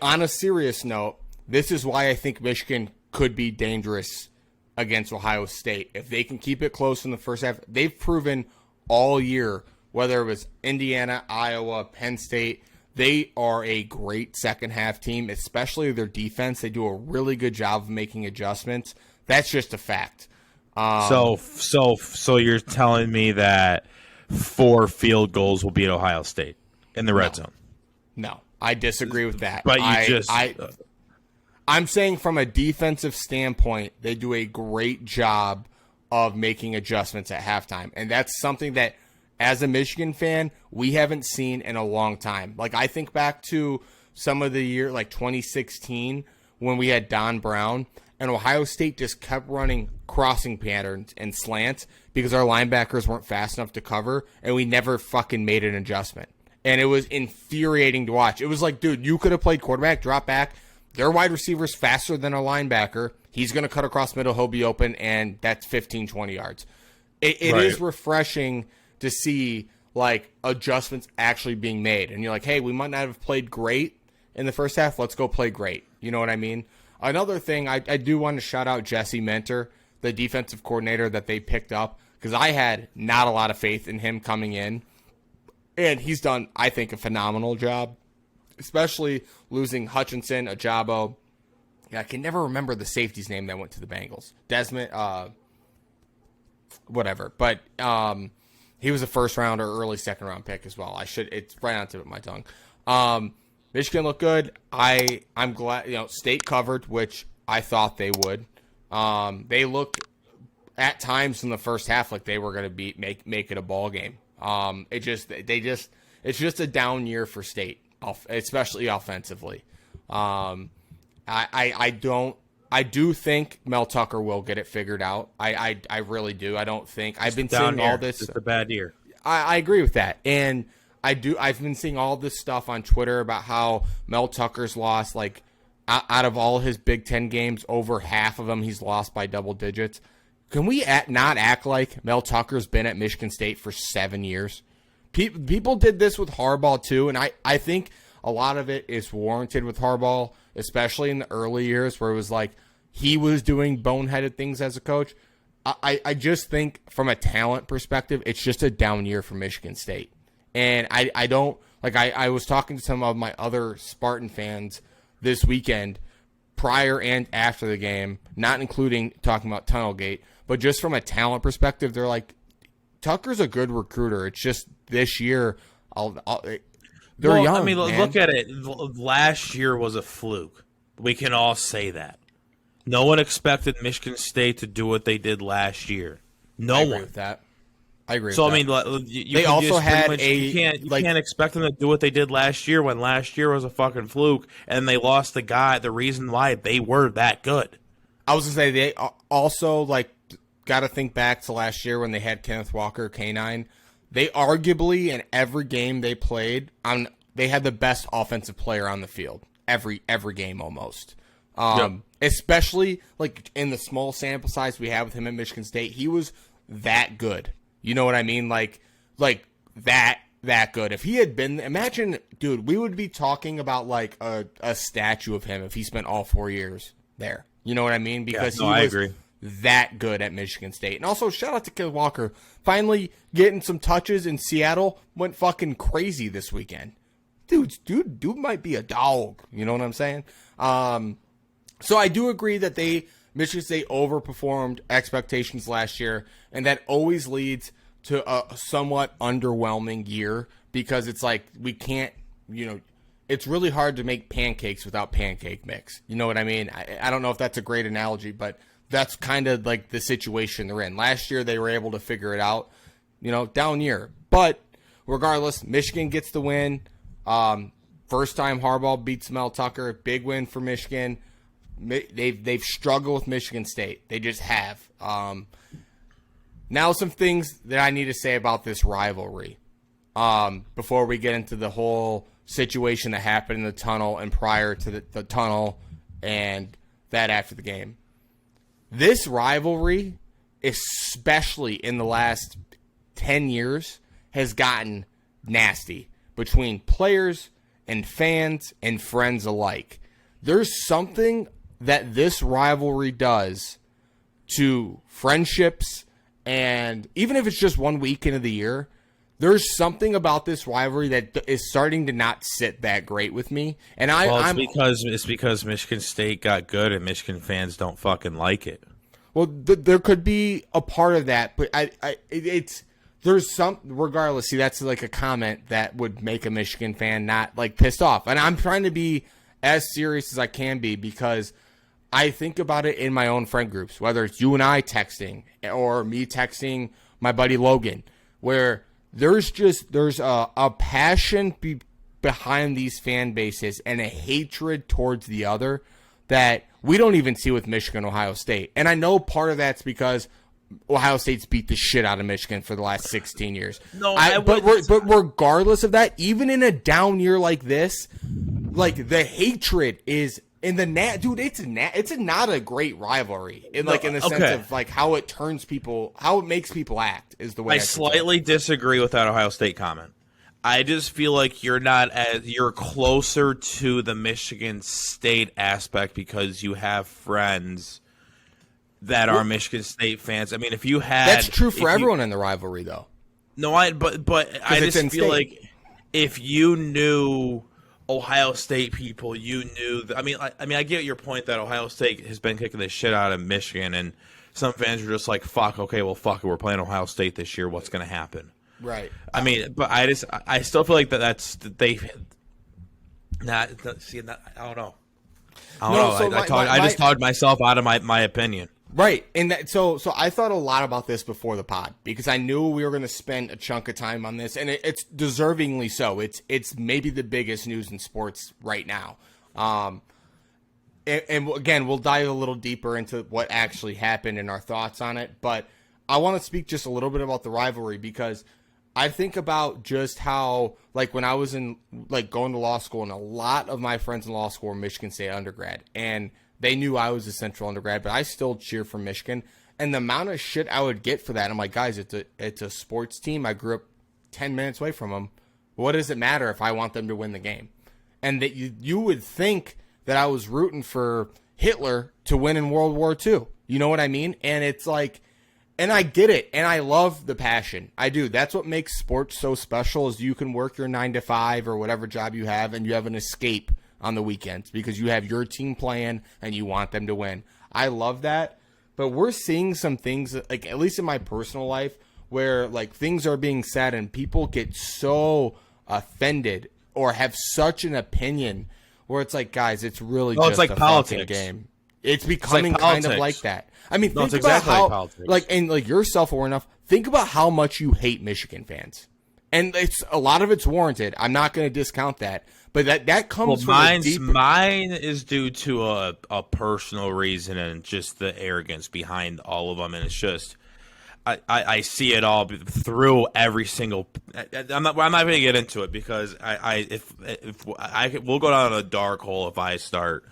on a serious note, this is why I think Michigan could be dangerous against Ohio State. If they can keep it close in the first half, they've proven all year, whether it was Indiana, Iowa, Penn State, they are a great second half team, especially their defense. They do a really good job of making adjustments. That's just a fact. So you're telling me that 4 field goals will beat Ohio State in the red zone? No, I disagree with that. But I'm saying from a defensive standpoint, they do a great job of making adjustments at halftime. And that's something that, as a Michigan fan, we haven't seen in a long time. Like, I think back to some of the year, like 2016, when we had Don Brown, and Ohio State just kept running crossing patterns and slants because our linebackers weren't fast enough to cover, and we never fucking made an adjustment. And it was infuriating to watch. It was like, dude, you could have played quarterback, drop back. Their wide receiver's faster than a linebacker. He's going to cut across middle. He'll be open, and that's 15, 20 yards. It Right. is refreshing to see, like, adjustments actually being made. And you're like, hey, we might not have played great in the first half. Let's go play great. You know what I mean? Another thing, I do want to shout out Jesse Mentor, the defensive coordinator that they picked up. because I had not a lot of faith in him coming in. And he's done, I think, a phenomenal job, especially losing Hutchinson, Ajabo. I can never remember the safety's name that went to the Bengals. Desmond, whatever. But he was a first round or early second round pick as well. It's right on the tip of my tongue. Michigan looked good. I'm glad, State covered, which I thought they would. They looked at times in the first half like they were going to make it a ball game. It's just a down year for State, especially offensively. I do think Mel Tucker will get it figured out. I really do. I don't think I've been seeing all this. It's a bad year. I agree with that. And I've been seeing all this stuff on Twitter about how Mel Tucker's lost, like, out of all his Big Ten games, over half of them he's lost by double digits. Can we not act like Mel Tucker's been at Michigan State for 7 years? People did this with Harbaugh too, and I think a lot of it is warranted with Harbaugh, especially in the early years where it was like he was doing boneheaded things as a coach. I just think from a talent perspective, it's just a down year for Michigan State. And I don't, like, I was talking to some of my other Spartan fans this weekend, prior and after the game, not including talking about Tunnelgate, but just from a talent perspective, they're like, Tucker's a good recruiter. It's just this year, they're young. I mean, man. Look at it. Last year was a fluke. We can all say that. No one expected Michigan State to do what they did last year. I agree with that. So I mean, they also had you can't expect them to do what they did last year when last year was a fucking fluke and they lost the reason why they were that good. I was gonna say they also got to think back to last year when they had Kenneth Walker, K9. They arguably in every game they played they had the best offensive player on the field every game almost. Yep. Especially in the small sample size we have with him at Michigan State, he was that good. You know what I mean? Like that good. If he had been, imagine, dude, we would be talking about a statue of him if he spent all 4 years there. You know what I mean? Because I agree. That good at Michigan State. And also, shout out to Kenneth Walker. Finally getting some touches in Seattle. Went fucking crazy this weekend. Dude might be a dog. You know what I'm saying? So I do agree that Michigan State overperformed expectations last year, and that always leads to a somewhat underwhelming year because it's like we can't, it's really hard to make pancakes without pancake mix. You know what I mean? I don't know if that's a great analogy, but that's kind of like the situation they're in. Last year they were able to figure it out, down year. But regardless, Michigan gets the win. First time Harbaugh beats Mel Tucker. Big win for Michigan. They've struggled with Michigan State. They just have. Now some things that I need to say about this rivalry before we get into the whole situation that happened in the tunnel and prior to the tunnel and that after the game. This rivalry, especially in the last 10 years, has gotten nasty between players and fans and friends alike. There's something that this rivalry does to friendships, and even if it's just 1 weekend of the year, there's something about this rivalry that is starting to not sit that great with me. And it's because Michigan State got good and Michigan fans don't fucking like it. Well, there could be a part of that, but there's some, regardless. See, that's like a comment that would make a Michigan fan not pissed off. And I'm trying to be as serious as I can be because I think about it in my own friend groups, whether it's you and I texting or me texting my buddy Logan, where there's a passion behind these fan bases and a hatred towards the other that we don't even see with Michigan, Ohio State. And I know part of that's because Ohio State's beat the shit out of Michigan for the last 16 years. But regardless of that, even in a down year like this, the hatred is in the dude. It's not a great rivalry in the sense of how it turns people, how it makes people act is the way. I slightly disagree with that Ohio State comment. I just feel like you're closer to the Michigan State aspect because you have friends that are Michigan State fans. I mean, if you had That's true for everyone in the rivalry, though. No, but I just feel like if you knew Ohio State people, you knew. I mean, I get your point that Ohio State has been kicking the shit out of Michigan, and some fans are just like, "Fuck, okay, well, fuck it, we're playing Ohio State this year. What's going to happen?" Right. I mean, but I still feel like that's they. I don't know. I just talked myself out of my opinion. Right, and so I thought a lot about this before the pod because I knew we were going to spend a chunk of time on this, and it's deservingly so. It's maybe the biggest news in sports right now. And again, we'll dive a little deeper into what actually happened and our thoughts on it. But I want to speak just a little bit about the rivalry because I think about just how, like, when I was in, like, going to law school, and a lot of my friends in law school were Michigan State undergrad, and they knew I was a Central undergrad, but I still cheer for Michigan. And the amount of shit I would get for that, I'm like, guys, it's a sports team. I grew up 10 minutes away from them. What does it matter if I want them to win the game? And that you would think that I was rooting for Hitler to win in World War II. You know what I mean? And it's like, and I get it, and I love the passion. I do. That's what makes sports so special is you can work your 9 to 5 or whatever job you have, and you have an escape on the weekends because you have your team playing and you want them to win. I love that. But we're seeing some things, like at least in my personal life, where like things are being said and people get so offended or have such an opinion where it's like, guys, it's really just it's like a politics. fucking game. It's becoming like kind of politics. like that. I mean, No, think it's about exactly how, like politics. and you're self-aware enough. Think about how much you hate Michigan fans. And it's a lot of it's warranted. I'm not going to discount that. But that comes from a deeper... Mine is due to a personal reason and just the arrogance behind all of them, and it's just I see it all through every single. I'm not going to get into it because we'll go down a dark hole if I start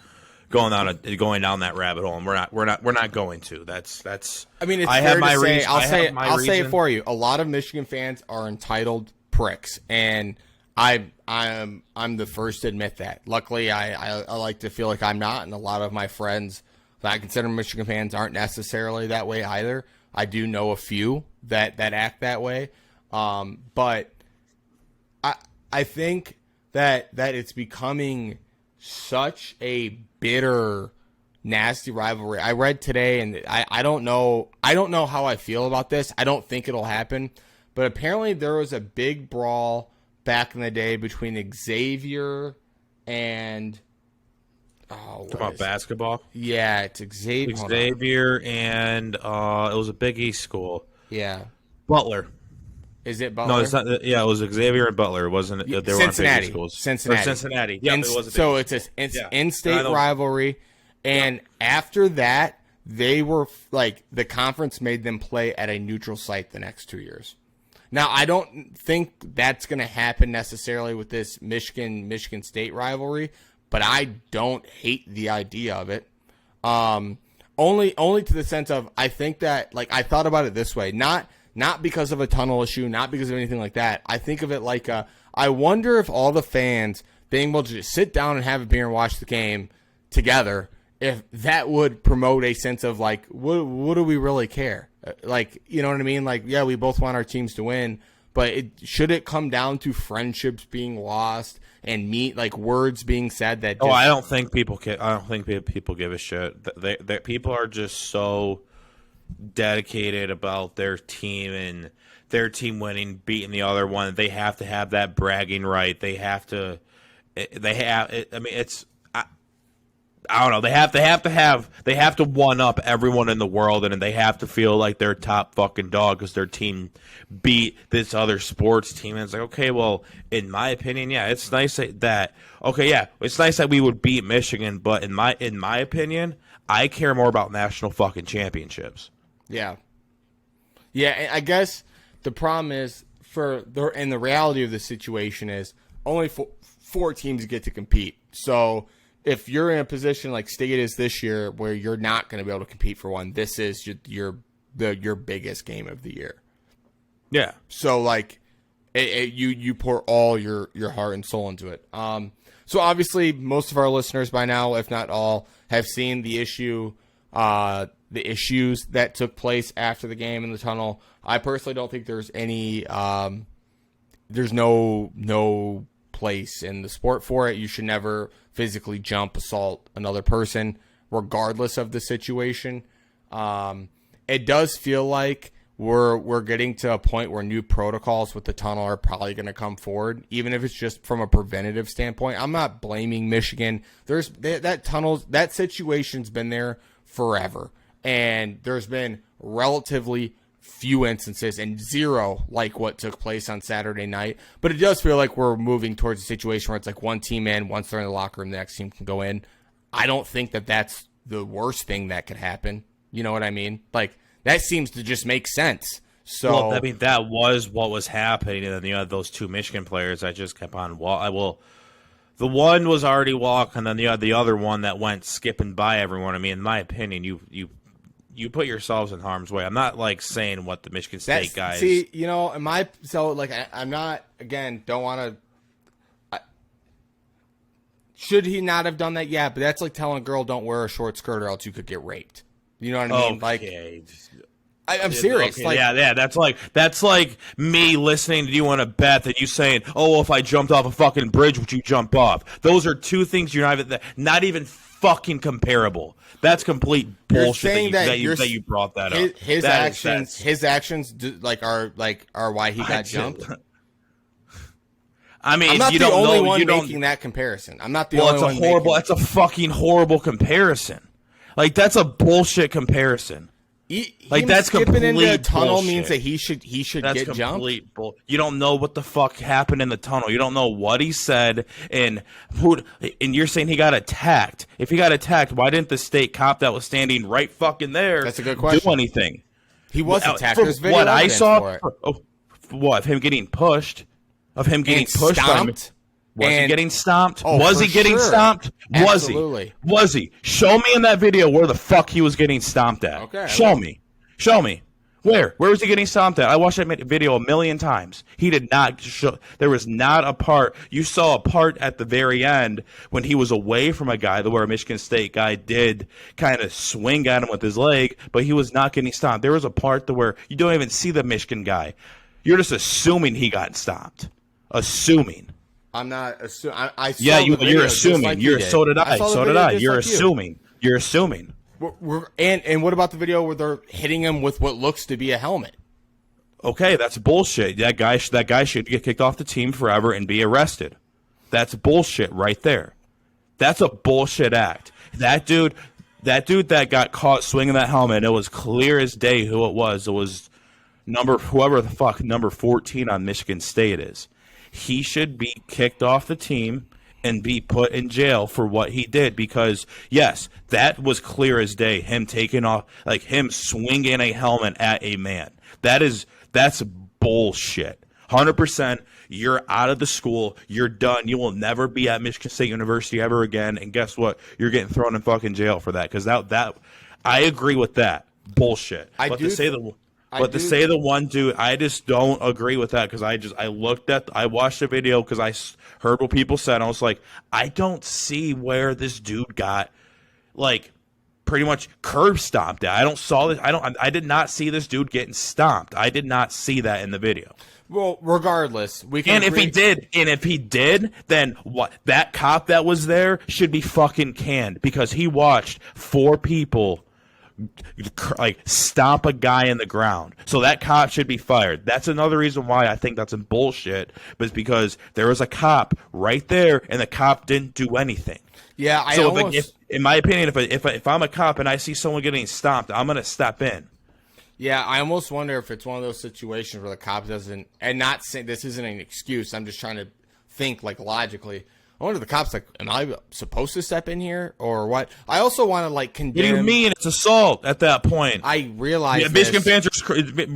going down that rabbit hole, and we're not going to. That's. I mean, it's I fair have my to say. reason. I'll say it for you. A lot of Michigan fans are entitled pricks, and I'm the first to admit that. Luckily, I like to feel like I'm not, and a lot of my friends that I consider Michigan fans aren't necessarily that way either. I do know a few that act that way, but I think that it's becoming such a bitter, nasty rivalry. I read today, and I don't know how I feel about this. I don't think it'll happen, but apparently there was a big brawl back in the day between Xavier and about basketball. Yeah, it's Xavier. Xavier and it was a Big East school. Yeah, Butler. Is it Butler? No, it's not. Yeah, it was Xavier and Butler. It wasn't. They were on Big East schools. Cincinnati. Yeah, it was. So it's an in-state rivalry, and after that, they were like the conference made them play at a neutral site the next 2 years. Now, I don't think that's going to happen necessarily with this Michigan State rivalry, but I don't hate the idea of it. Only to the sense of I think that like I thought about it this way, not because of a tunnel issue, not because of anything like that. I think of it like I wonder if all the fans being able to just sit down and have a beer and watch the game together, if that would promote a sense of like, what do we really care? Like, you know what I mean? Like, yeah, we both want our teams to win, but should it come down to friendships being lost and words being said that? I don't think people give a shit. They people are just so dedicated about their team and their team winning, beating the other one. They have to have that bragging right. They have to. I mean, it's. I don't know. They have to one up everyone in the world, and they have to feel like they're top fucking dog because their team beat this other sports team. And it's like, okay, well, in my opinion, yeah, it's nice that it's nice that we would beat Michigan, but in my opinion, I care more about national fucking championships. Yeah. Yeah, I guess the problem is and the reality of the situation is only four teams get to compete. So if you're in a position like State is this year where you're not going to be able to compete for one, this is your biggest game of the year. Yeah. So like you pour all your heart and soul into it. So obviously most of our listeners by now, if not all, have seen the issue the issues that took place after the game in the tunnel. I personally don't think there's any there's no place in the sport for it. You should never physically assault another person, regardless of the situation. It does feel like we're getting to a point where new protocols with the tunnel are probably going to come forward, even if it's just from a preventative standpoint. I'm not blaming Michigan. That situation's been there forever, and there's been relatively few instances and zero like what took place on Saturday night. But it does feel like we're moving towards a situation where it's like one team in, once they're in the locker room, the next team can go in. I don't think that that's the worst thing that could happen. You know what I mean? Like, that seems to just make sense. So, well, I mean, that was what was happening, and then you had those two Michigan players that just kept on the one was already walking, and then you had the other one that went skipping by everyone. I mean, in my opinion, you put yourselves in harm's way. I'm not like saying what the Michigan State guys. See, you know, I'm not, again, don't want to. Should he not have done that? Yeah, but that's like telling a girl don't wear a short skirt or else you could get raped. You know what I mean? Okay. Like, I'm serious. Okay, like, yeah. That's like me listening to you on a bet that you saying, "Oh, well, if I jumped off a fucking bridge, would you jump off?" Those are two things you're not even fucking comparable. That's complete bullshit that you brought that up. His actions are why he got jumped. I mean, I'm not the only one making that comparison. I'm not the only one. That's a fucking horrible comparison. Like, that's a bullshit comparison. That's skipping into a complete tunnel bullshit. means that he should get jumped. You don't know what the fuck happened in the tunnel. You don't know what he said, and you're saying he got attacked. If he got attacked, why didn't the state cop that was standing right fucking there? That's a good question. Do anything? He was attacked. There's video what I evidence saw. for it. Of him getting pushed. Of him getting pushed. Stomped. Was he getting stomped? Oh, was he getting stomped? Absolutely. Was he? Show me in that video where the fuck he was getting stomped at. Okay. Show me. Where was he getting stomped at? I watched that video a million times. He did not show. There was not a part. You saw a part at the very end when he was away from a guy where a Michigan State guy did kind of swing at him with his leg, but he was not getting stomped. There was a part to where you don't even see the Michigan guy. You're just assuming he got stomped. Assuming. I'm not assuming. You're assuming. Like so did I. So did I. You're like assuming. You're assuming. And what about the video where they're hitting him with what looks to be a helmet? Okay, that's bullshit. That guy should get kicked off the team forever and be arrested. That's bullshit right there. That's a bullshit act. That dude that got caught swinging that helmet, it was clear as day who it was. It was whoever the fuck number 14 on Michigan State is. He should be kicked off the team and be put in jail for what he did, because yes, that was clear as day. Him taking off, like him swinging a helmet at a man. That's bullshit. 100%. You're out of the school. You're done. You will never be at Michigan State University ever again. And guess what? You're getting thrown in fucking jail for that. Because that I agree with that bullshit. To say the one dude, I just don't agree with that, because I watched the video because I heard what people said. And I was like, I don't see where this dude got like pretty much curb stomped at. I did not see this dude getting stomped. I did not see that in the video. Well, regardless, we can. And if he did, then what? That cop that was there should be fucking canned, because he watched 4 people like stomp a guy in the ground. So that cop should be fired. That's another reason why I think that's some bullshit, is because there was a cop right there and the cop didn't do anything. Yeah, if in my opinion, if I'm a cop and I see someone getting stomped, I'm gonna step in. Yeah, I almost wonder if it's one of those situations where the cop doesn't, and not saying this isn't an excuse, I'm just trying to think like logically. I wonder if the cop's like, am I supposed to step in here or what? I also want to like condemn. What do you mean? It's assault at that point. I realize Michigan fans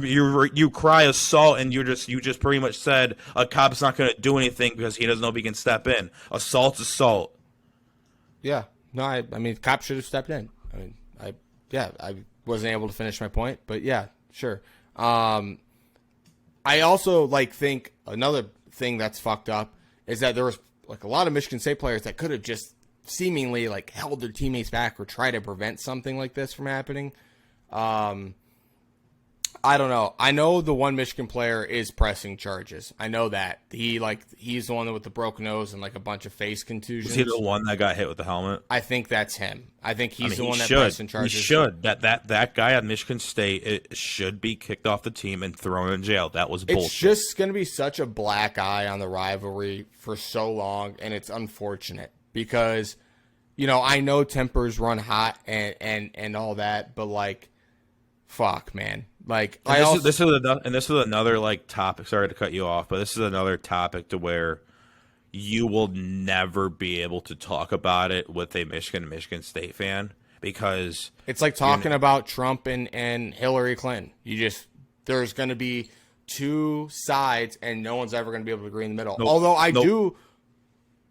you cry assault, and you just pretty much said a cop's not going to do anything because he doesn't know if he can step in. Assault's assault. Yeah. No, I mean, the cop should have stepped in. I mean, I wasn't able to finish my point, but yeah, sure. I also think another thing that's fucked up is that there was like a lot of Michigan State players that could have just seemingly like held their teammates back or tried to prevent something like this from happening. I don't know. I know the one Michigan player is pressing charges. I know that. He's the one with the broken nose and like a bunch of face contusions. Was he the one that got hit with the helmet? I think that's him. I think he's the one that should. pressing charges. He should. That guy at Michigan State should be kicked off the team and thrown in jail. That was bullshit. It's just going to be such a black eye on the rivalry for so long, and it's unfortunate because, I know tempers run hot and all that, but like, fuck, man. Like, this is another like topic. Sorry to cut you off, but this is another topic to where you will never be able to talk about it with a Michigan State fan because it's like talking about Trump and Hillary Clinton. There's going to be two sides, and no one's ever going to be able to agree in the middle. Nope. Although I do.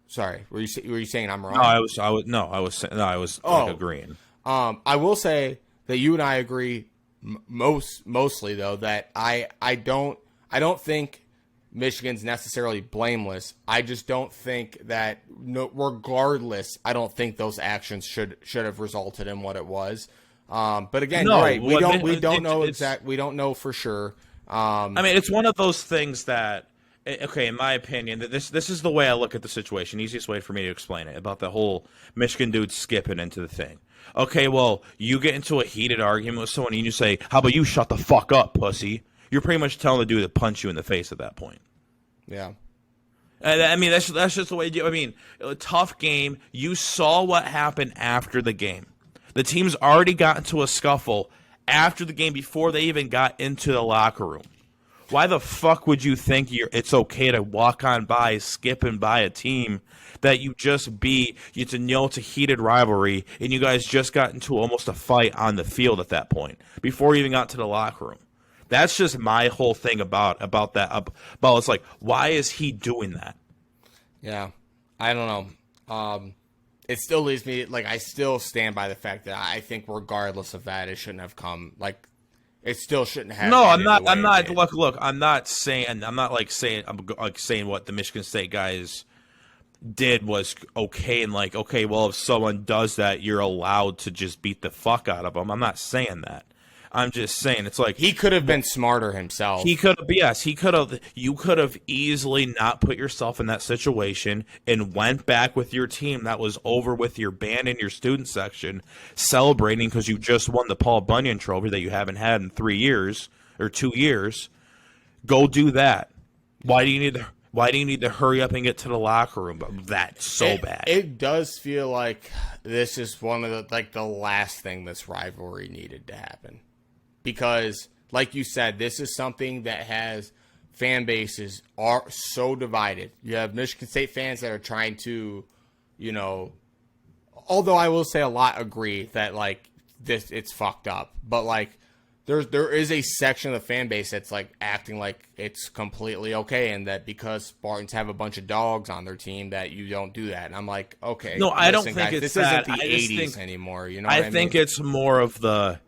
Sorry, were you saying I'm wrong? No, I was agreeing. I will say that you and I agree. Mostly though, that I don't think Michigan's necessarily blameless. I just don't think that regardless, I don't think those actions should have resulted in what it was. But again, no, right? We don't know for sure. I mean, it's one of those things that. Okay, in my opinion, this is the way I look at the situation. Easiest way for me to explain it about the whole Michigan dude skipping into the thing. Okay, well, you get into a heated argument with someone and you say, "How about you shut the fuck up, pussy?" You're pretty much telling the dude to punch you in the face at that point. Yeah. And I mean, that's just the way you do. I mean, a tough game. You saw what happened after the game. The team's already got into a scuffle after the game before they even got into the locker room. Why the fuck would you think it's okay to walk on by, skipping by a team that you just beat? It's a heated rivalry, and you guys just got into almost a fight on the field at that point before you even got to the locker room. That's just my whole thing about that. About it's like, why is he doing that? Yeah, I don't know. It still leaves me like I still stand by the fact that I think regardless of that, it shouldn't have come like. It still shouldn't have. No, I'm not. Look. I'm not saying what the Michigan State guys did was okay and like okay. Well, if someone does that, you're allowed to just beat the fuck out of them. I'm not saying that. I'm just saying it's like he could have been smarter himself. He could have. Yes, he could have. You could have easily not put yourself in that situation and went back with your team that was over with your band and your student section celebrating because you just won the Paul Bunyan Trophy that you haven't had in 3 years or 2 years. Go do that. Why do you need to hurry up and get to the locker room? That's so bad. It does feel like this is one of the last thing this rivalry needed to happen. Because, like you said, this is something that has fan bases are so divided. You have Michigan State fans that are trying to, although I will say a lot agree that like this it's fucked up. But like there is a section of the fan base that's like acting like it's completely okay and that because Spartans have a bunch of dogs on their team that you don't do that. And I'm like, okay. No, I don't think guys, it's this that. isn't the 80s anymore. I think it's more of the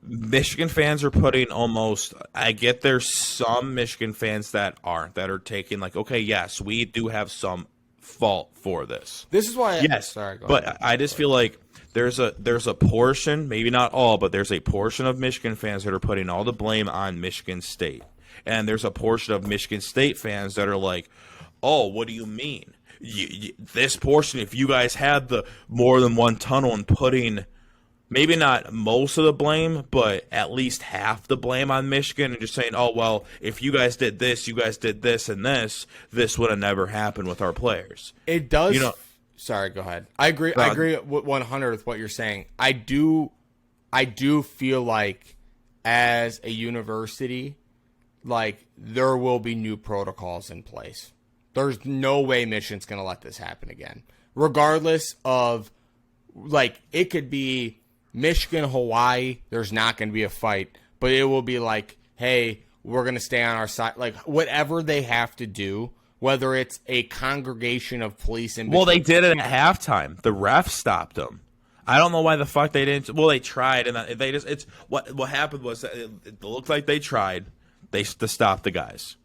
Michigan fans are putting almost. I get there's some Michigan fans that are taking like, okay, yes, we do have some fault for this. This is why. Yes, sorry, go but ahead. I just feel like there's a portion, maybe not all, but there's a portion of Michigan fans that are putting all the blame on Michigan State, and there's a portion of Michigan State fans that are like, oh, what do you mean? This portion, if you guys had the more than one tunnel and putting. Maybe not most of the blame, but at least half the blame on Michigan and just saying, oh, well, if you guys did this, and this would have never happened with our players. It does. Sorry, go ahead. I agree. I agree 100 with what you're saying. I do feel like as a university, like there will be new protocols in place. There's no way Michigan's going to let this happen again. Regardless of, like, it could be Michigan, Hawaii, there's not going to be a fight, but it will be like, hey, we're going to stay on our side. Like, whatever they have to do, whether it's a congregation of police in between. Well, they did it at halftime. The ref stopped them. I don't know why the fuck they didn't. Well, they tried, and they just. It's what happened was that it looked like they tried to stop the guys,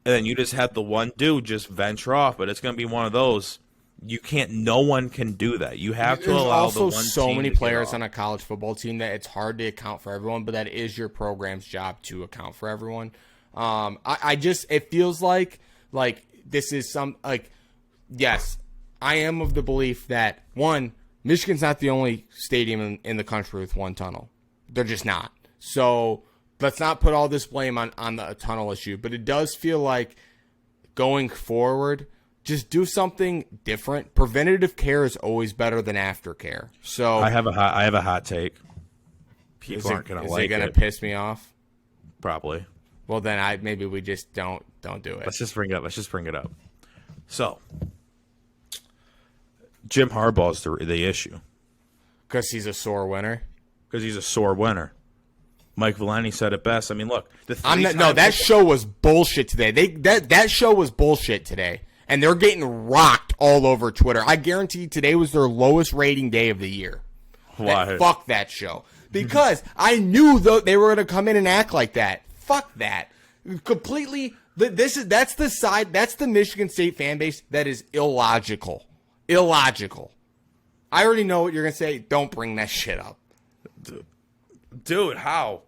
and then you just had the one dude just venture off. But it's going to be one of those. No one can do that. You have to There's allow also the one so team many to get players off. on a college football team that it's hard to account for everyone, but that is your program's job to account for everyone. I just, it feels like this is yes, I am of the belief that one, Michigan's not the only stadium in the country with one tunnel. They're just not. So let's not put all this blame on the tunnel issue, but it does feel like going forward, just do something different. Preventative care is always better than aftercare. So I have a hot take. People aren't gonna is like it gonna it. piss me off? Probably. Well, then maybe we just don't do it. Let's just bring it up. So, Jim Harbaugh's the issue Because he's a sore winner. because he's a sore winner. Mike Valenti said it best. I mean, look, That show was bullshit today. That show was bullshit today, and they're getting rocked all over Twitter. I guarantee today was their lowest rating day of the year. Why? Fuck that show, because I knew they were going to come in and act like that. Fuck that. Completely. That's the Michigan State fan base that is illogical. Illogical. I already know what you're going to say. Don't bring that shit up. Dude, how?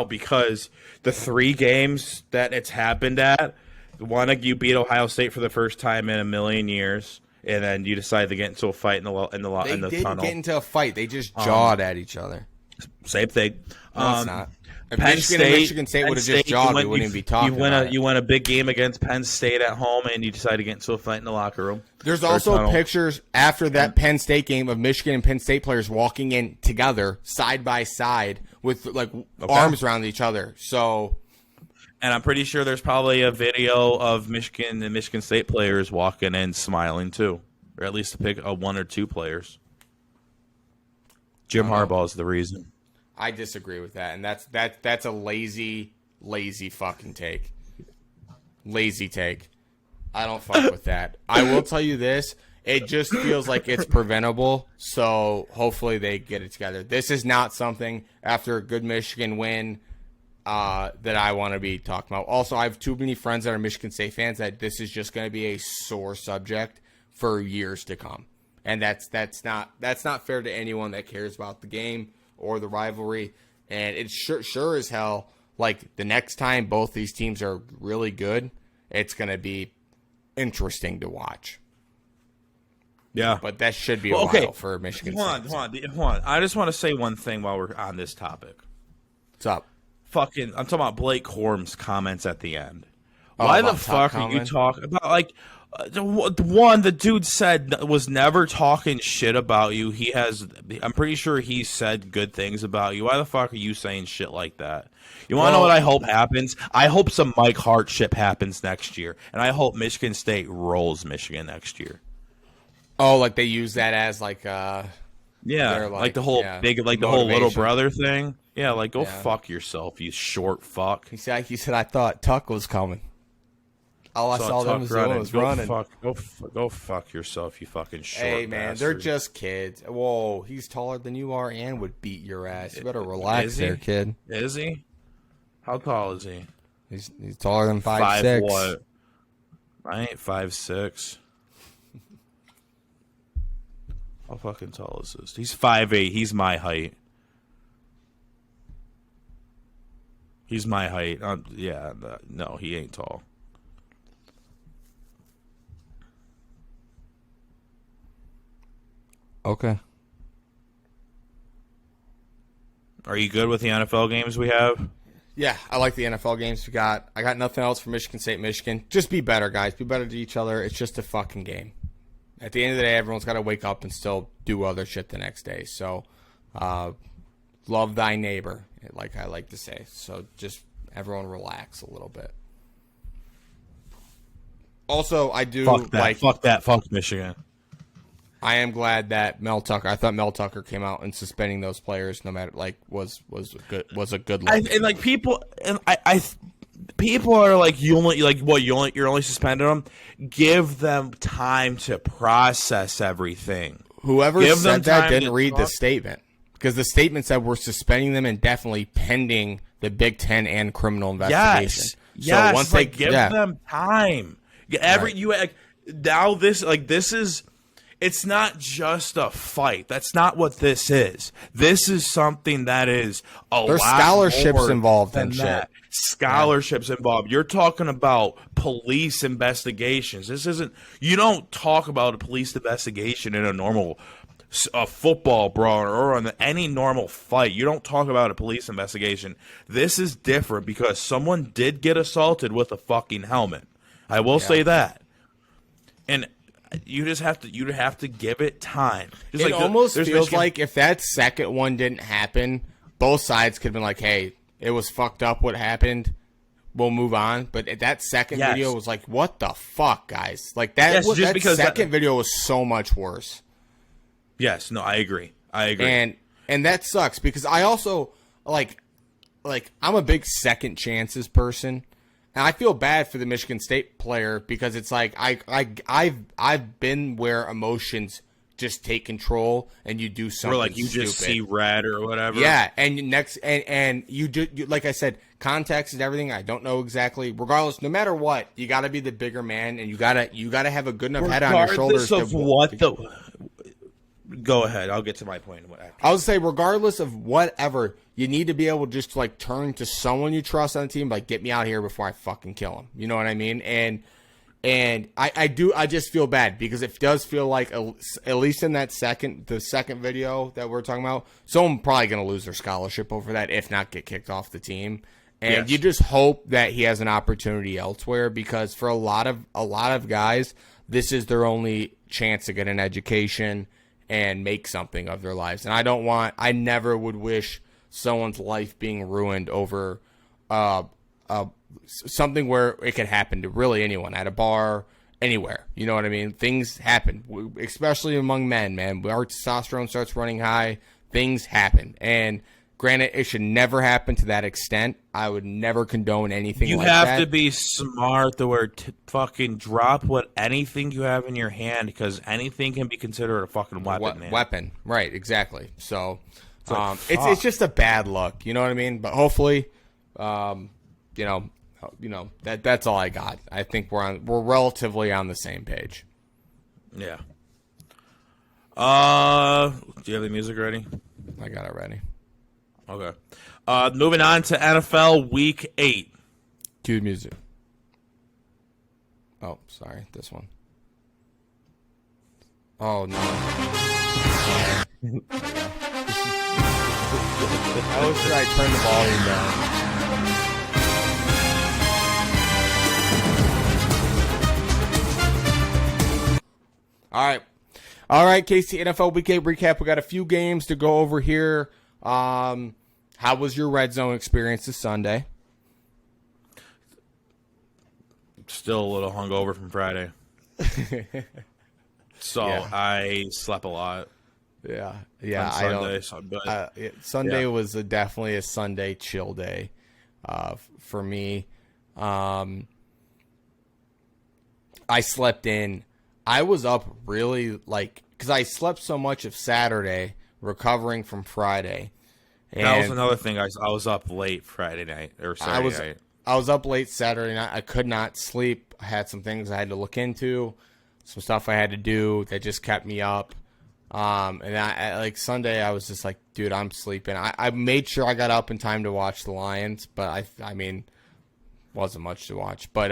Because the 3 games that it's happened at, one, you beat Ohio State for the first time in a million years, and then you decide to get into a fight in the They didn't tunnel. get into a fight. They just jawed at each other. Same thing. No, it's not. If Penn Michigan and Michigan State would have just jawed, we wouldn't even be talking about it. You win a big game against Penn State at home, and you decide to get into a fight in the locker room. There's Or also tunnel. pictures after that Penn State game of Michigan and Penn State players walking in together, side by side, with arms around each other. So, And I'm pretty sure there's probably a video of Michigan and Michigan State players walking in smiling too, or at least to pick 1 or 2 players. Jim Harbaugh is the reason. I disagree with that, and that's a lazy fucking take. Lazy take. I don't fuck with that. I will tell you this. It just feels like it's preventable, so hopefully they get it together. This is not something, after a good Michigan win, that I want to be talking about. Also, I have too many friends that are Michigan State fans that this is just going to be a sore subject for years to come. And that's not fair to anyone that cares about the game or the rivalry. And it's sure as hell, like, the next time both these teams are really good, it's going to be interesting to watch. Yeah. But that should be a while for Michigan State. Hold on. I just want to say one thing while we're on this topic. What's up? I'm talking about Blake Corum's comments at the end. Why the fuck are you talking about, the dude was never talking shit about you. I'm pretty sure he said good things about you. Why the fuck are you saying shit like that? You want to know what I hope happens? I hope some Mike Hart shit happens next year, and I hope Michigan State rolls Michigan next year. Oh, like they use that as like the whole little brother thing. Yeah, go fuck yourself, you short fuck. He said I thought Tuck was coming. All I saw them was running. Go fuck yourself, you fucking short. Hey man, bastard. they're just kids. Whoa, he's taller than you are and would beat your ass. You better relax there, kid. Is he? How tall is he? He's taller than 5'6". What? I ain't 5'6". How fucking tall is this? He's 5'8". He's my height. He's my height. No, he ain't tall. Okay. Are you good with the NFL games we have? Yeah, I like the NFL games we got. I got nothing else for Michigan State, Michigan. Just be better, guys. Be better to each other. It's just a fucking game. At the end of the day, everyone's got to wake up and still do other shit the next day. So, love thy neighbor, like I like to say. So just everyone relax a little bit. Also, I do Fuck Michigan. I am glad that Mel Tucker. I thought Mel Tucker came out and suspending those players, no matter was a good look. People are like, you're only suspended them. Give them time to process everything. Whoever Give said them that time didn't to read talk. the statement, because the statement said we're suspending them indefinitely pending the Big Ten and criminal investigation. Yes. So once they give them time. This is. it's not just a fight. That's not what this is. This is something that is There's scholarships more involved than and shit. that. Scholarships involved. You're talking about police investigations. This isn't. You don't talk about a police investigation in a normal football brawl or on any normal fight. You don't talk about a police investigation. This is different because someone did get assaulted with a fucking helmet. I will say that. And you have to give it time. Just It almost feels like if that second one didn't happen, both sides could have been like, hey, it was fucked up what happened. We'll move on. But that second video was like, what the fuck, guys? Like that second video was so much worse. Yes, no, I agree. And that sucks because I also like I'm a big second chances person. And I feel bad for the Michigan State player because it's like I've been where emotions just take control and you do something. Or like you just see red or whatever. Yeah, and you do like I said, context and everything. I don't know exactly. Regardless, no matter what, you got to be the bigger man and you gotta have a good enough head on your shoulders. Go ahead. I'll get to my point. I would say, regardless of whatever, you need to be able to just like turn to someone you trust on the team, like get me out here before I fucking kill him. You know what I mean? And I just feel bad because it does feel like at least in the second video that we're talking about, someone probably going to lose their scholarship over that, if not get kicked off the team. And you just hope that he has an opportunity elsewhere because for a lot of guys, this is their only chance to get an education and make something of their lives. And I never would wish someone's life being ruined over something where it could happen to really anyone, at a bar, anywhere. You know what I mean? Things happen, especially among men, man. Our testosterone starts running high. Things happen. And granted, it should never happen to that extent. I would never condone anything like that. You have to be smart to where fucking drop anything you have in your hand because anything can be considered a fucking weapon, man. Weapon, right, exactly. So it's just a bad look, you know what I mean? But hopefully, that's all I got. I think we're relatively on the same page. Yeah. Do you have the music ready? I got it ready. Okay. Moving on to NFL Week 8. Cue music. Oh, sorry. This one. Oh, no. I was trying to turn the volume down. All right, Casey, NFL Week 8 recap. We got a few games to go over here. How was your red zone experience this Sunday? Still a little hungover from Friday. So yeah. I slept a lot. Yeah. Sunday was definitely a Sunday chill day for me. I slept in. I was up really because I slept so much of Saturday, recovering from Friday. And that was another thing. I was up late Friday night or Saturday night. I was up late Saturday night. I could not sleep. I had some things I had to look into, some stuff I had to do that just kept me up. And I Sunday, I was just like, dude, I'm sleeping. I made sure I got up in time to watch the Lions, but I mean, wasn't much to watch. But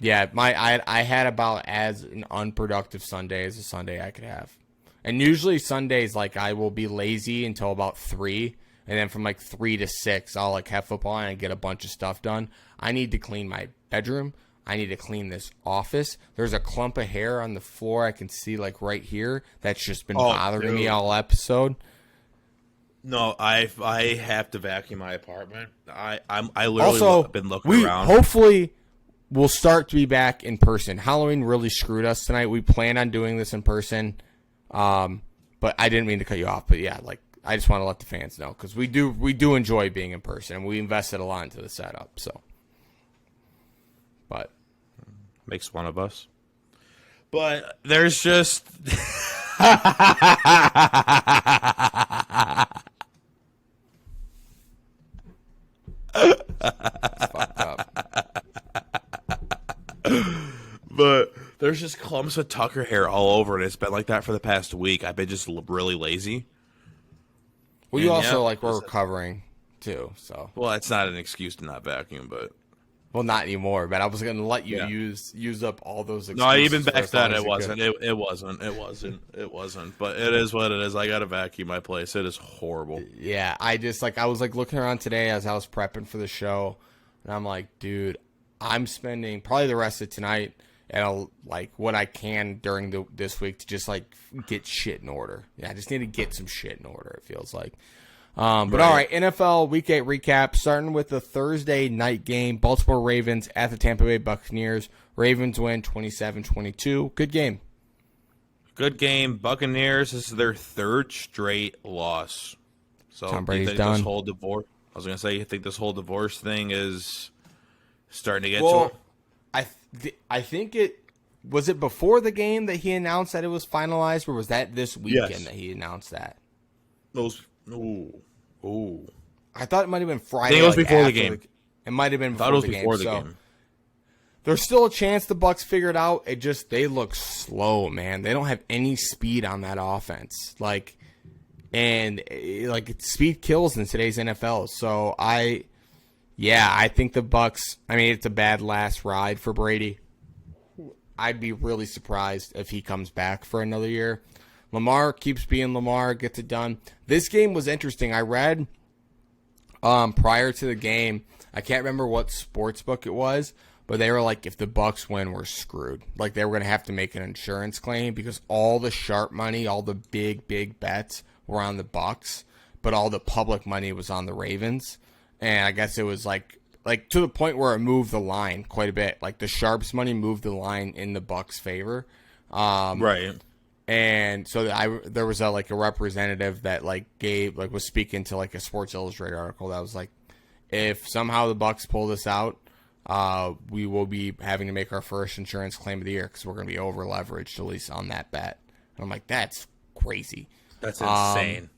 yeah, I had about as an unproductive Sunday as a Sunday I could have. And usually Sundays, I will be lazy until about 3, and then from 3 to 6, I'll have football and get a bunch of stuff done. I need to clean my bedroom. I need to clean this office. There's a clump of hair on the floor I can see right here that's just been bothering me all episode. No, I have to vacuum my apartment. I literally been looking around. Hopefully we'll start to be back in person. Halloween really screwed us tonight. We plan on doing this in person. But I didn't mean to cut you off, but yeah, I just want to let the fans know because we do enjoy being in person and we invested a lot into the setup. So, but makes one of us. But there's just fucked up. But there's just clumps of Tucker hair all over it. It's been like that for the past week. I've been just really lazy. Well, you And, also yeah, were recovering too, so. Well, it's not an excuse to not vacuum, but Well, not anymore, but I was going to let you Yeah. use up all those excuses. no, even for back as long then as it you wasn't. could. It wasn't. But it is what it is. I got to vacuum my place. It is horrible. Yeah, I was looking around today as I was prepping for the show, and I'm like, dude, I'm spending probably the rest of tonight and I'll like what I can during this week to just like get shit in order. Yeah, I just need to get some shit in order. It feels like. But Right. all right, NFL Week 8 recap, starting with the Thursday night game, Baltimore Ravens at the Tampa Bay Buccaneers. Ravens win 27-22. Good game. Good game. Buccaneers. This is their third straight loss. So Tom do you Brady's think done. this whole divorce? I was gonna say, you think this whole divorce thing is starting to get to Well, him? I think it was it before the game that he announced that it was finalized, or was that this weekend Yes. that he announced that? Those. Ooh. I thought it might have been Friday. it was like, before the after game. It might have been Thought before, it was the, before game. the So game. there's still a chance the Bucks figure it out. It just they look slow, man. They don't have any speed on that offense. Like speed kills in today's NFL. So I think the Bucks. I mean, it's a bad last ride for Brady. I'd be really surprised if he comes back for another year. Lamar keeps being Lamar, gets it done. This game was interesting. I read prior to the game, I can't remember what sports book it was, but they were like, if the Bucks win, we're screwed. Like they were going to have to make an insurance claim because all the sharp money, all the big bets were on the Bucks, but all the public money was on the Ravens. And I guess it was like to the point where it moved the line quite a bit. Like the sharps money moved the line in the Bucks' favor. Right. And so there was a representative that was speaking to like a Sports Illustrated article that was like, if somehow the Bucks pull this out, we will be having to make our first insurance claim of the year because we're going to be over leveraged at least on that bet. And I'm like, that's crazy. That's insane.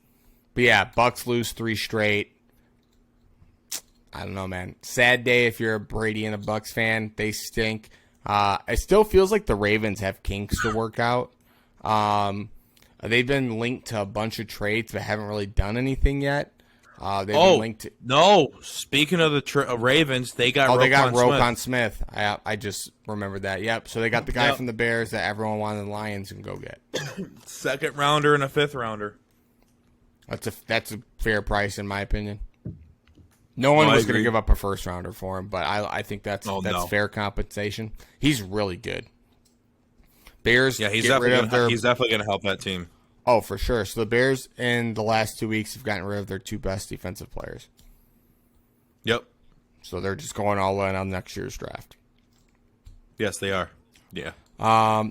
But yeah, Bucks lose 3 straight. I don't know, man. Sad day if you're a Brady and a Bucks fan. They stink. It still feels like the Ravens have kinks to work out. They've been linked to a bunch of trades but haven't really done anything yet. They've been linked to, no. Speaking of the Ravens, they got Roquan Smith. I just remembered that. Yep. So they got the guy Yep. from the Bears that everyone wanted the Lions can go get. Second rounder and a fifth rounder. That's a fair price in my opinion. No one No, I was going to agree. give up a first rounder for him, but I think that's fair compensation. He's really good. Bears, Yeah, he's get rid of their. definitely gonna help that team. Oh, for sure. So the Bears in the last 2 weeks have gotten rid of their 2 best defensive players. Yep. So they're just going all in on next year's draft. Yes, they are. Yeah.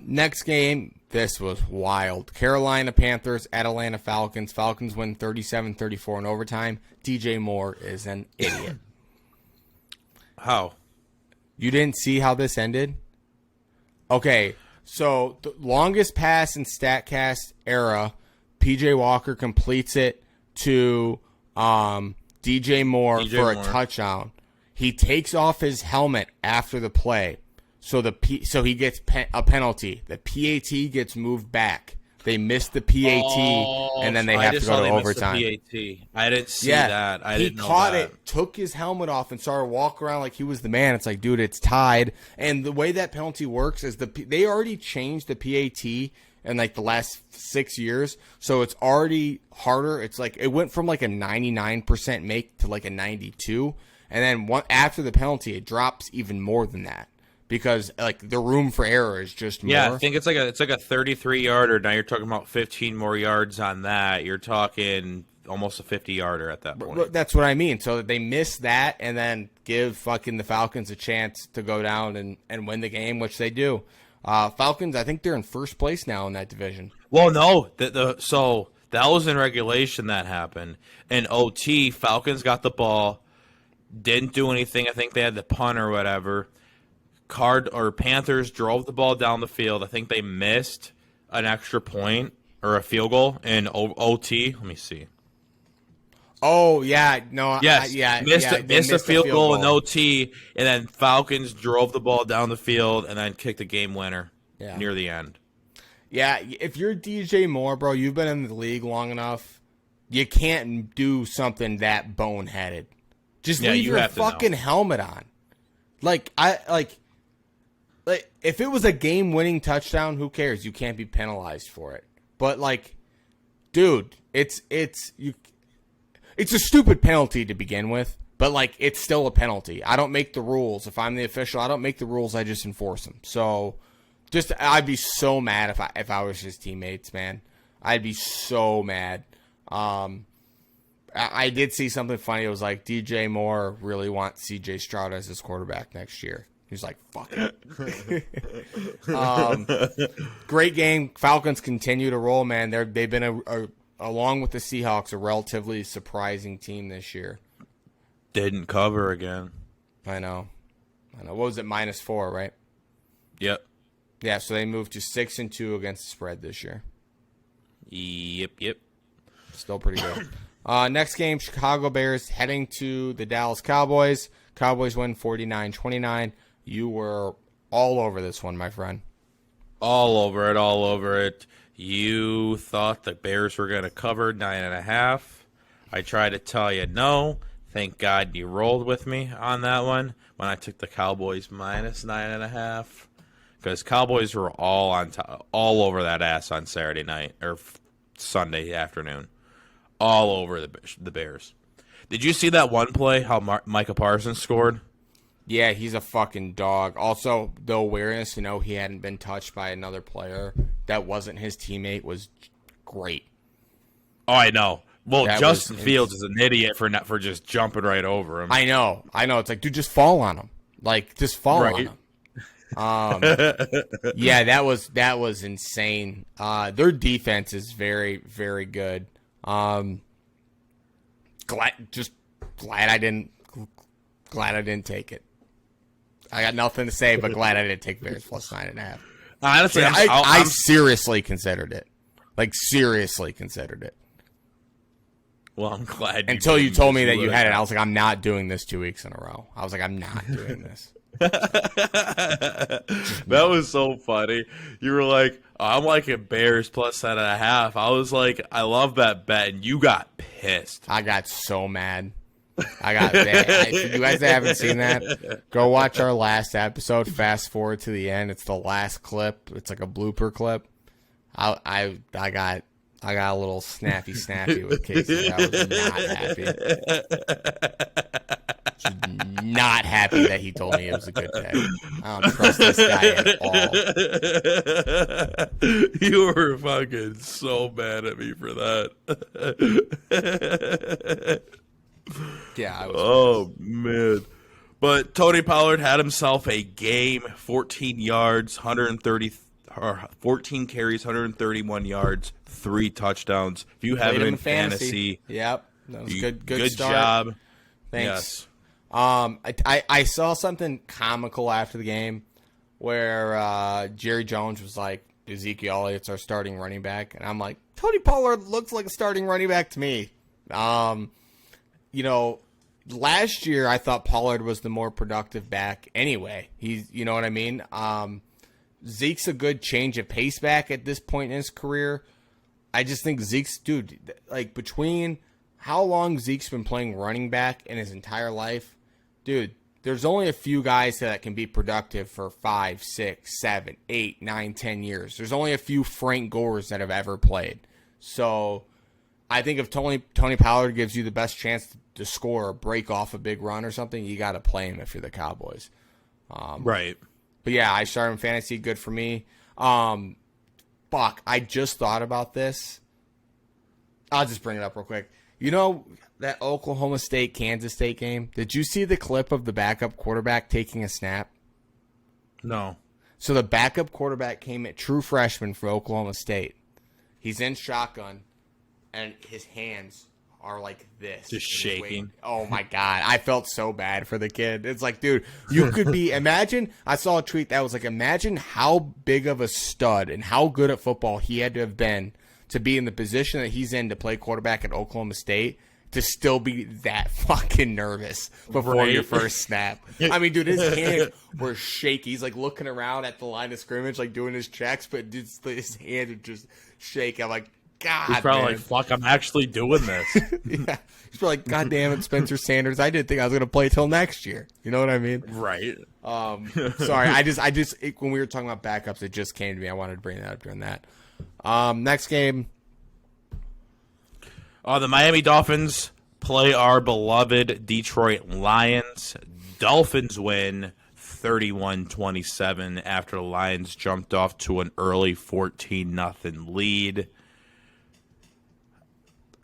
Next game, this was wild. Carolina Panthers at Atlanta Falcons. Falcons win 37-34 in overtime. DJ Moore is an idiot. How? You didn't see how this ended? Okay, so the longest pass in StatCast era, PJ Walker completes it to DJ Moore DJ for a Moore. touchdown. He takes off his helmet after the play, so he gets a penalty. The PAT gets moved back. They missed the PAT, and then they have to go to overtime. PAT. I didn't see that. He didn't know caught that. it, took his helmet off, and started walking around like he was the man. It's like, dude, it's tied. And the way that penalty works is they already changed the PAT in like the last 6 years, so it's already harder. It's like it went from like a 99% make to like a 92, and then after the penalty, it drops even more than that. Because like the room for error is just more. Yeah, I think it's like a 33-yarder. Now you're talking about 15 more yards on that. You're talking almost a 50-yarder at that point. But that's what I mean. So they miss that and then give fucking the Falcons a chance to go down and win the game, which they do. Falcons, I think they're in first place now in that division. Well, no, so that was in regulation that happened. In OT, Falcons got the ball, didn't do anything. I think they had the punt or whatever. Panthers drove the ball down the field. I think they missed an extra point or a field goal in OT. Let me see. Oh yeah, no, Yes, they missed a field goal in OT, and then Falcons drove the ball down the field and then kicked the game winner. Yeah. near the end. Yeah, if you're DJ Moore, bro, you've been in the league long enough. You can't do something that boneheaded. Just leave your fucking helmet on. Like if it was a game-winning touchdown, who cares? You can't be penalized for it. But like, dude, it's a stupid penalty to begin with. But like, it's still a penalty. I don't make the rules. If I'm the official, I don't make the rules. I just enforce them. So, I'd be so mad if I was his teammates, man. I'd be so mad. I did see something funny. It was like DJ Moore really wants CJ Stroud as his quarterback next year. He's like, fuck it. Great game. Falcons continue to roll, man. They've been along with the Seahawks, a relatively surprising team this year. Didn't cover again. I know. What was it? -4, right? Yep. Yeah. So they moved to 6-2 against the spread this year. Yep. Still pretty good. Next game, Chicago Bears heading to the Dallas Cowboys. Cowboys win 49-29. You were all over this one, my friend. All over it. You thought the Bears were going to cover 9.5. I tried to tell you no. Thank God you rolled with me on that one when I took the Cowboys -9.5. Because Cowboys were all over that ass on Saturday night or Sunday afternoon. All over the Bears. Did you see that one play, how Micah Parsons scored? Yeah, he's a fucking dog. Also, the awareness, he hadn't been touched by another player that wasn't his teammate was great. Oh, I know. Well, That Justin Fields is an idiot for just jumping right over him. I know. It's like, dude, just fall on him. Like, just fall on him. Yeah, that was insane. Their defense is very, very good. Glad I didn't take it. I got nothing to say, but glad I didn't take Bears +9.5. Honestly, I seriously considered it. Like, seriously considered it. Well, I'm glad. Until you told me that you had it, I was like, I'm not doing this 2 weeks in a row. I was like, I'm not doing this. That was so funny. You were like, oh, I'm liking Bears +7.5. I was like, I love that bet, and you got pissed. I got so mad. If you guys haven't seen that, go watch our last episode. Fast forward to the end. It's the last clip. It's like a blooper clip. I got a little snappy with Casey. I was not happy. Just not happy that he told me it was a good pick. I don't trust this guy at all. You were fucking so mad at me for that. Yeah, I was. Oh, man. But Tony Pollard had himself a game, 14 yards, 14 carries, 131 yards, 3 touchdowns. If you have it in fantasy, yep, that was good start. Job. Thanks. Yes. I saw something comical after the game where Jerry Jones was like, Ezekiel Elliott's our starting running back, and I'm like, Tony Pollard looks like a starting running back to me. Last year I thought Pollard was the more productive back anyway. He's, you know what I mean? Zeke's a good change of pace back at this point in his career. I just think Zeke's, dude, like between how long Zeke's been playing running back in his entire life, dude, there's only a few guys that can be productive for 5, 6, 7, 8, 9, 10 years. There's only a few Frank Gores that have ever played. So I think if Tony Pollard gives you the best chance to score or break off a big run or something, you got to play him if you're the Cowboys. Right. But yeah, I started in fantasy. Good for me. Fuck, I just thought about this. I'll just bring it up real quick. You know that Oklahoma State, Kansas State game? Did you see the clip of the backup quarterback taking a snap? No. So the backup quarterback came at true freshman for Oklahoma State. He's in shotgun, and his hands are like this. Just shaking. Oh, my God. I felt so bad for the kid. It's like, dude, you could be – imagine – I saw a tweet that was like, imagine how big of a stud and how good at football he had to have been to be in the position that he's in to play quarterback at Oklahoma State, to still be that fucking nervous before your first snap. I mean, dude, his hands were shaky. He's like looking around at the line of scrimmage, like doing his checks, but his hand would just shake. I'm like, God, He's probably man. like, fuck, I'm actually doing this. Yeah. He's probably like, God damn it, Spencer Sanders. I didn't think I was going to play till next year. You know what I mean? Right. Sorry, when we were talking about backups, it just came to me. I wanted to bring that up during that. Next game. The Miami Dolphins play our beloved Detroit Lions. Dolphins win 31-27 after the Lions jumped off to an early 14-0 lead.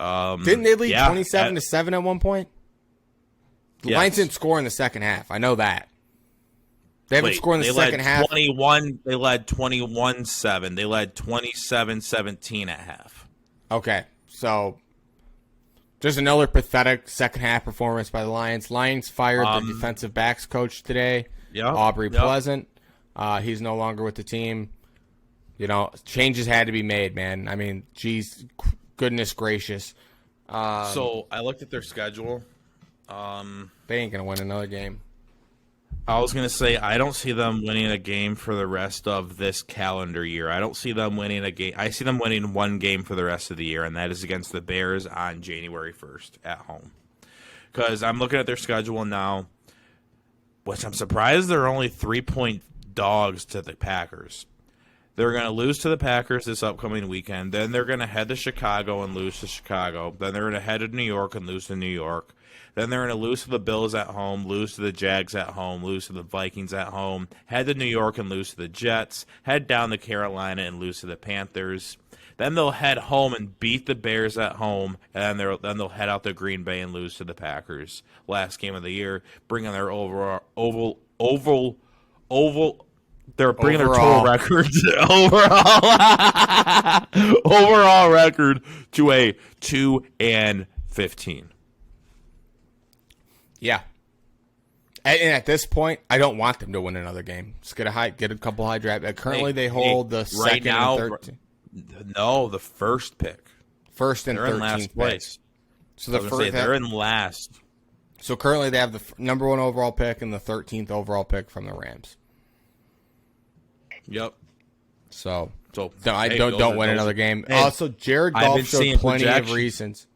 Didn't they lead 27-7 at one point? The Lions didn't score in the second half. I know that. They haven't scored in the second half. They led 21-7. They led 27-17 at half. Okay, so just another pathetic second half performance by the Lions. Lions fired their defensive backs coach today, Aubrey Pleasant. He's no longer with the team. You know, changes had to be made, man. I mean, geez, goodness gracious. So I looked at their schedule. They ain't going to win another game. I was going to say, I don't see them winning a game for the rest of this calendar year. I don't see them winning a game. I see them winning one game for the rest of the year, and that is against the Bears on January 1st at home. Because I'm looking at their schedule now, which I'm surprised they're only 3-point dogs to the Packers. They're going to lose to the Packers this upcoming weekend. Then they're going to head to Chicago and lose to Chicago. Then they're going to head to New York and lose to New York. Then they're going to lose to the Bills at home, lose to the Jags at home, lose to the Vikings at home, head to New York and lose to the Jets, head down to Carolina and lose to the Panthers. Then they'll head home and beat the Bears at home, and then they'll head out to Green Bay and lose to the Packers. Last game of the year, bringing their they're bringing their total record overall record to a 2-15. Yeah. And at this point, I don't want them to win another game. Just get a couple high draft. Currently, they hold the second and 13. No, the first pick. First and 13th in last place. So they're in last. So currently, they have the number 1 overall pick and the 13th overall pick from the Rams. Yep. So don't win another game. Also, Jared Goff showed plenty of reasons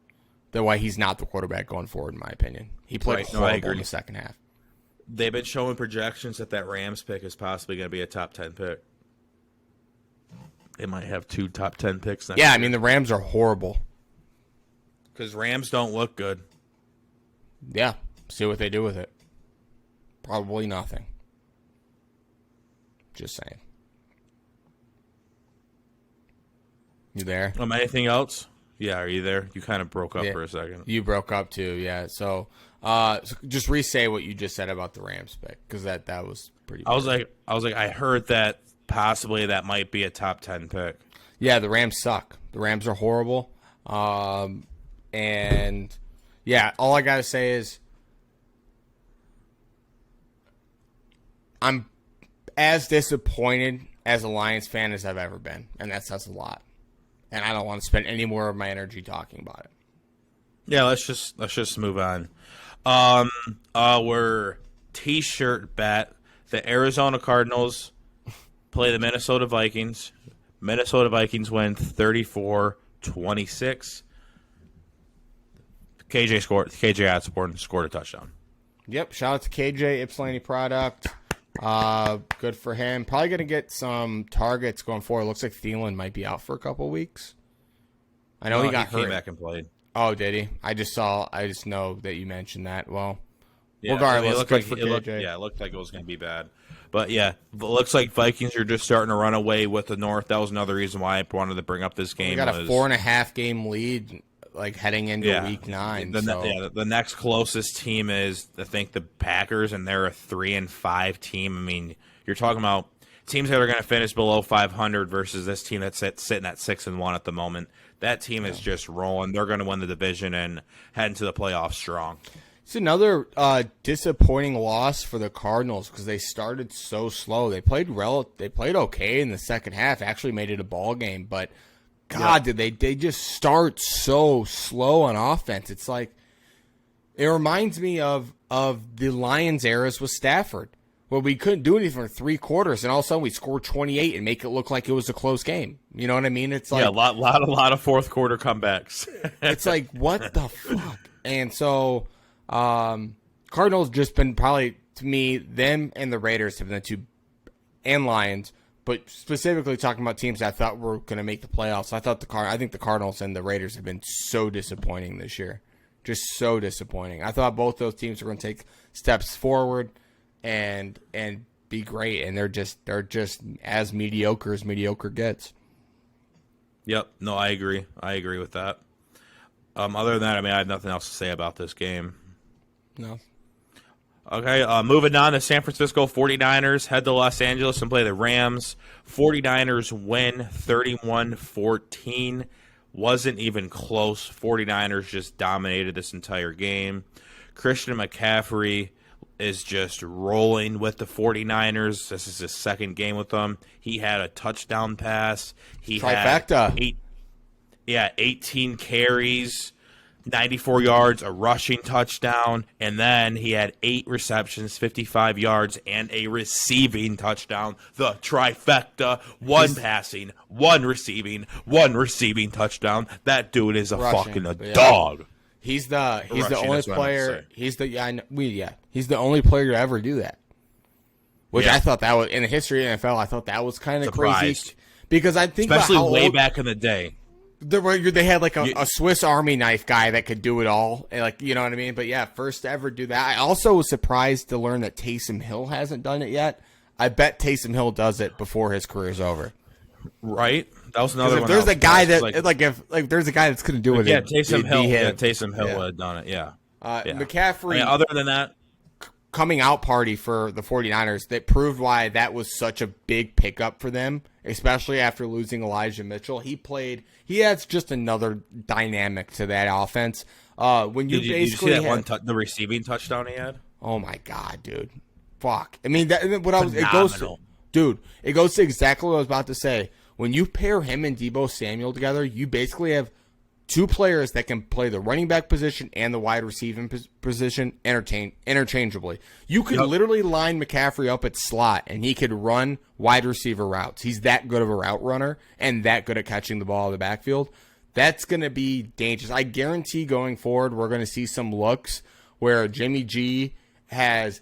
that why he's not the quarterback going forward, in my opinion. He played horrible in the second half. They've been showing projections that Rams pick is possibly going to be a top 10 pick. They might have 2 top 10 picks next year. I mean, the Rams are horrible. Because Rams don't look good. Yeah. See what they do with it. Probably nothing. Just saying. You there? Anything else? Yeah, are you there? You kind of broke up for a second. You broke up too, yeah. So just re-say what you just said about the Rams pick, because that was pretty. I was like, I heard that possibly that might be a top 10 pick. Yeah, the Rams suck. The Rams are horrible. And yeah, all I gotta say is I'm as disappointed as a Lions fan as I've ever been, and that says a lot. And I don't want to spend any more of my energy talking about it. Yeah, let's just move on. Our T-shirt bet: the Arizona Cardinals play the Minnesota Vikings. Minnesota Vikings win 34-26. KJ Osborne scored a touchdown. Yep, shout out to KJ, Ypsilanti product. Good for him. Probably going to get some targets going forward. Looks like Thielen might be out for a couple weeks. I know he got hurt. Came back and played. Oh, did he? I just know that you mentioned that. Well, yeah, regardless, it looked like it was going to be bad. But yeah, it looks like Vikings are just starting to run away with the North. That was another reason why I wanted to bring up this game. We got a 4.5 game lead, like heading into week 9. The next closest team is, I think, the Packers, and they're a 3-5 team. I mean, you're talking about teams that are going to finish below 500 versus this team that's sitting at 6-1 at the moment. That team is just rolling. They're going to win the division and head into the playoffs strong. It's another disappointing loss for the Cardinals because they started so slow. They played okay in the second half. Actually made it a ball game, but God, did they just start so slow on offense? It's like It reminds me of the Lions eras with Stafford, where we couldn't do anything for 3 quarters, and all of a sudden we scored 28 and make it look like it was a cose game. You know what I mean? It's like Yeah, a lot of fourth quarter comebacks. it's like what the fuck. And so, Cardinals just been probably to me them and the Raiders have been the two, and Lions. But specifically talking about teams I thought were going to make the playoffs, I think the Cardinals and the Raiders have been so disappointing this year, just so disappointing. I thought both those teams were going to take steps forward and be great, and they're just as mediocre gets. Yep. No, I agree. I agree with that. Other than that, I mean, I have nothing else to say about this game. No. Okay, moving on, the San Francisco 49ers head to Los Angeles and play the Rams. 49ers win 31-14. Wasn't even close. 49ers just dominated this entire game. Christian McCaffrey is just rolling with the 49ers. This is his second game with them. He had a touchdown pass. He Trifecta. had 18 carries. 94 yards, a rushing touchdown, and then he had 8 receptions, 55 yards, and a receiving touchdown. The trifecta, one passing, one receiving touchdown. That dude is a Rushing, fucking dog. He's the Rushing, only that's what I meant player. to say. He's the only player to ever do that. Which Yeah. I thought that was in the history of the NFL. I thought that was kind of crazy Surprised. because I think Especially about how way old, back in the day. they had like a Swiss Army knife guy that could do it all, and like you know what I mean. But yeah, first to ever do that. I also was surprised to learn that Taysom Hill hasn't done it yet. I bet Taysom Hill does it before his career's over. Right? That was another If one. there's a guy that like, there's a guy that's going to do it. yeah, it'd Taysom be Hill. Yeah, him. Taysom Hill Yeah. would have done it. Yeah. Yeah. McCaffrey. I mean, other than that, coming out party for the 49ers that proved why that was such a big pickup for them, especially after losing Elijah Mitchell. He adds just another dynamic to that offense. When you did you see basically that the receiving touchdown he had? oh my god, dude, fuck. I mean, it Phenomenal. goes to exactly what I was about to say. When you pair him and Deebo Samuel together, you basically have two players that can play the running back position and the wide receiving position interchangeably. You could literally line McCaffrey up at slot, and he could run wide receiver routes. He's that good of a route runner and that good at catching the ball in the backfield. That's going to be dangerous. I guarantee going forward, we're going to see some looks where Jimmy G has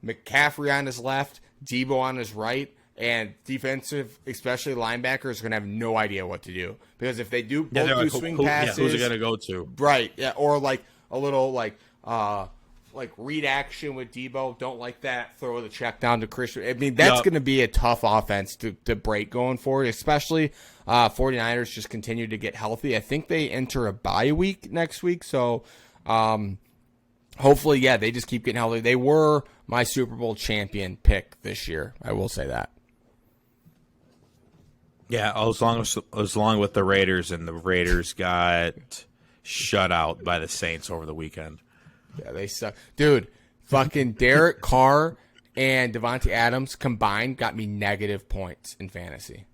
McCaffrey on his left, Deebo on his right, and defensive, especially linebackers, are going to have no idea what to do. Because if they do both do swing passes... who's it going to go to? Right, yeah, or like a little like read action with Deebo. Don't like that. Throw the check down to Christian. I mean, that's going to be a tough offense to break going forward, especially 49ers just continue to get healthy. I think they enter a bye week next week, so hopefully, yeah, they just keep getting healthy. They were my Super Bowl champion pick this year. I will say that. Yeah, as long with the Raiders, and the Raiders got shut out by the Saints over the weekend. Yeah, they suck. Dude, fucking Derek Carr and Devontae Adams combined got me negative points in fantasy.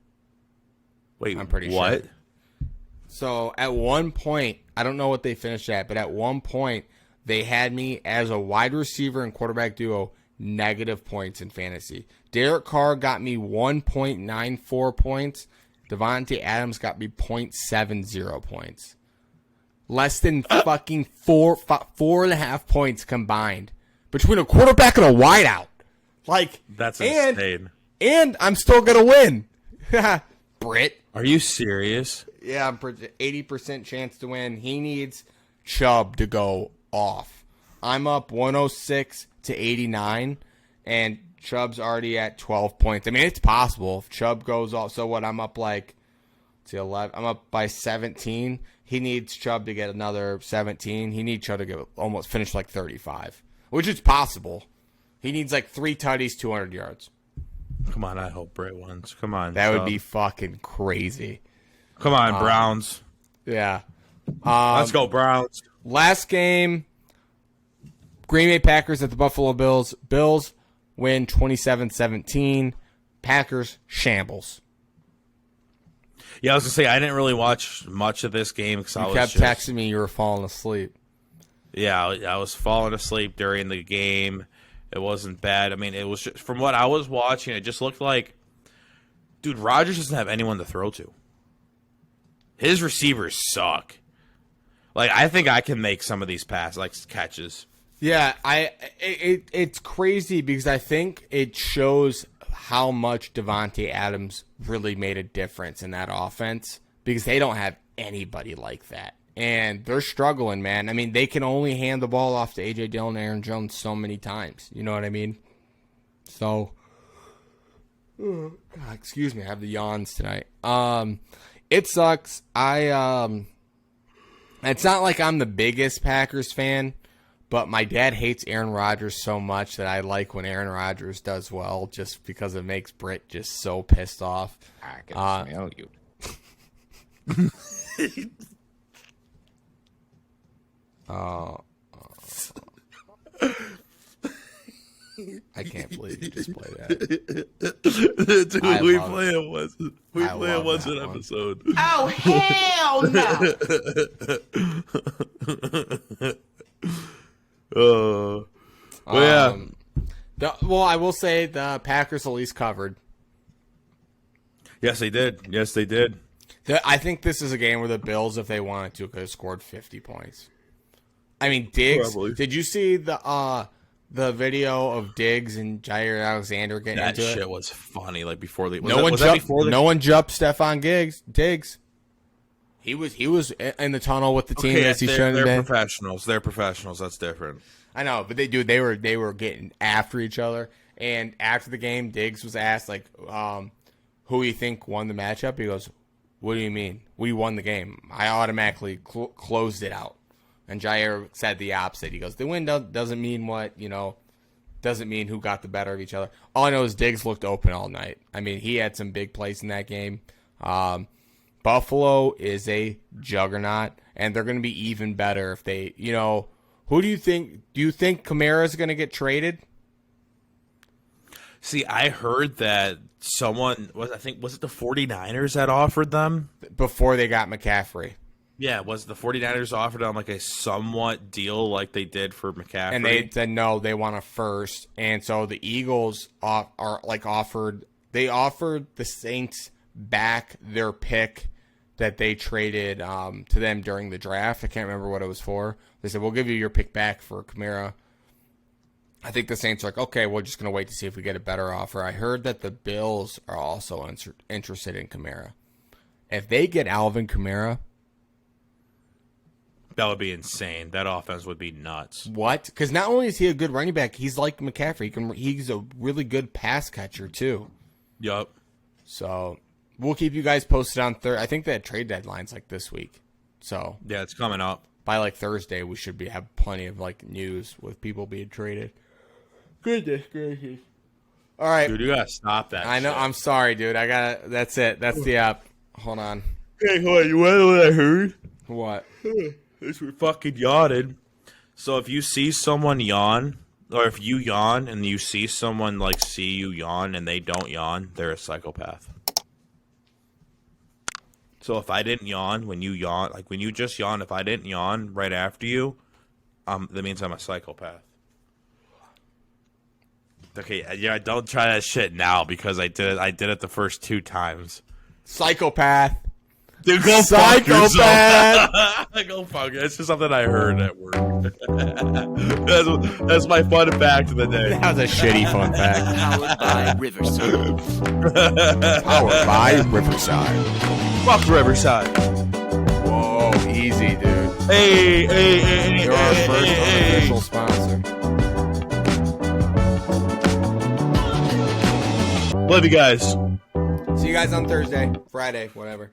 Wait, I'm pretty what? sure. So at one point, I don't know what they finished at, but at one point, they had me as a wide receiver and quarterback duo, negative points in fantasy. Derek Carr got me 1.94 points. Devontae Adams got me 0.70 points. Less than fucking 4.5 points combined between a quarterback and a wideout. Like, That's insane. And I'm still gonna win. Britt. Are you serious? Yeah, I'm 80% chance to win. He needs Chubb to go off. I'm up 106 to 89, and Chubb's already at 12 points. I mean, it's possible if Chubb goes off. So what? I'm up like, let's see, 11. I'm up by 17. He needs Chubb to get another 17. He needs Chubb to get almost finish like 35, which is possible. He needs like 3 tutties, 200 yards. Come on, I hope Bray wins. Come on. That would Chubb. be fucking crazy. Come on, Browns. Yeah. Let's go, Browns. Last game, Green Bay Packers at the Buffalo Bills. Bills win 27-17. Packers shambles. Yeah, I was going to say, I didn't really watch much of this game because I You was kept just... texting me you were falling asleep. Yeah, I was falling asleep during the game. It wasn't bad. I mean, it was just, from what I was watching, it just looked like, dude, Rodgers doesn't have anyone to throw to. His receivers suck. Like, I think I can make some of these catches. Yeah, it's crazy because I think it shows how much Devontae Adams really made a difference in that offense because they don't have anybody like that. And they're struggling, man. I mean, they can only hand the ball off to A.J. Dillon and Aaron Jones so many times. You know what I mean? So, excuse me, I have the yawns tonight. It sucks. It's not like I'm the biggest Packers fan, but my dad hates Aaron Rodgers so much that I like when Aaron Rodgers does well just because it makes Britt just so pissed off. I can smell you. I can't believe you just played that. Dude, I we love play it once. We I play it love once that an one. episode. Oh, hell no. Well, yeah. Well, I will say the Packers at least covered. Yes, they did. Yes, they did. I think this is a game where the Bills, if they wanted to, could have scored 50 points. I mean, Diggs. Probably. Did you see the video of Diggs and Jair Alexander getting That into shit it? was funny. Like before the No one jumped Stephon Diggs. He was in the tunnel with the team as he shouldn't have they're been. professionals. They're professionals. That's different. I know, but they were getting after each other. And after the game, Diggs was asked like, who you think won the matchup? He goes, "What do you mean? We won the game. I automatically closed it out." And Jair said the opposite. He goes, "The win doesn't mean what, doesn't mean who got the better of each other. All I know is Diggs looked open all night. I mean, he had some big plays in that game. Buffalo is a juggernaut, and they're going to be even better if they, who do you think? Do you think Kamara is going to get traded? See, I heard that someone was it the 49ers that offered them? Before they got McCaffrey. Yeah, was the 49ers offered on like a somewhat deal like they did for McCaffrey? And they said no, they want a first. And so the Eagles offered the Saints back their pick that they traded to them during the draft. I can't remember what it was for. They said, we'll give you your pick back for Kamara. I think the Saints are like, okay, we're just going to wait to see if we get a better offer. I heard that the Bills are also interested in Kamara. If they get Alvin Kamara, that would be insane. That offense would be nuts. what? Because not only is he a good running back, he's like McCaffrey. He's a really good pass catcher too. Yup. So we'll keep you guys posted on Thursday. I think that trade deadline's like this week. So Yeah, it's coming up. by like Thursday, we should have plenty of like news with people being traded. Goodness gracious. All right. Dude, you gotta stop that. I know. shit. I'm sorry, dude. That's it. That's the app. Hold on. Hey, hold on. You want to know what I heard? What? This we fucking yawned. So if you see someone yawn, or if you yawn and you see someone like see you yawn and they don't yawn, they're a psychopath. So if I didn't yawn when you yawn, like when you just yawn, if I didn't yawn right after you, that means I'm a psychopath. Okay, yeah, don't try that shit now because I did it the first 2 times. Psychopath. Dude, go Psychopath. fuck yourself. Go fuck. It's just something I heard at work. that's my fun fact of the day. That was a shitty fun fact. Powered by Riverside. Powered by Riverside. Fuck Riverside. Whoa, easy, dude. Hey. You're our first unofficial sponsor. Love you guys. See you guys on Thursday, Friday, whatever.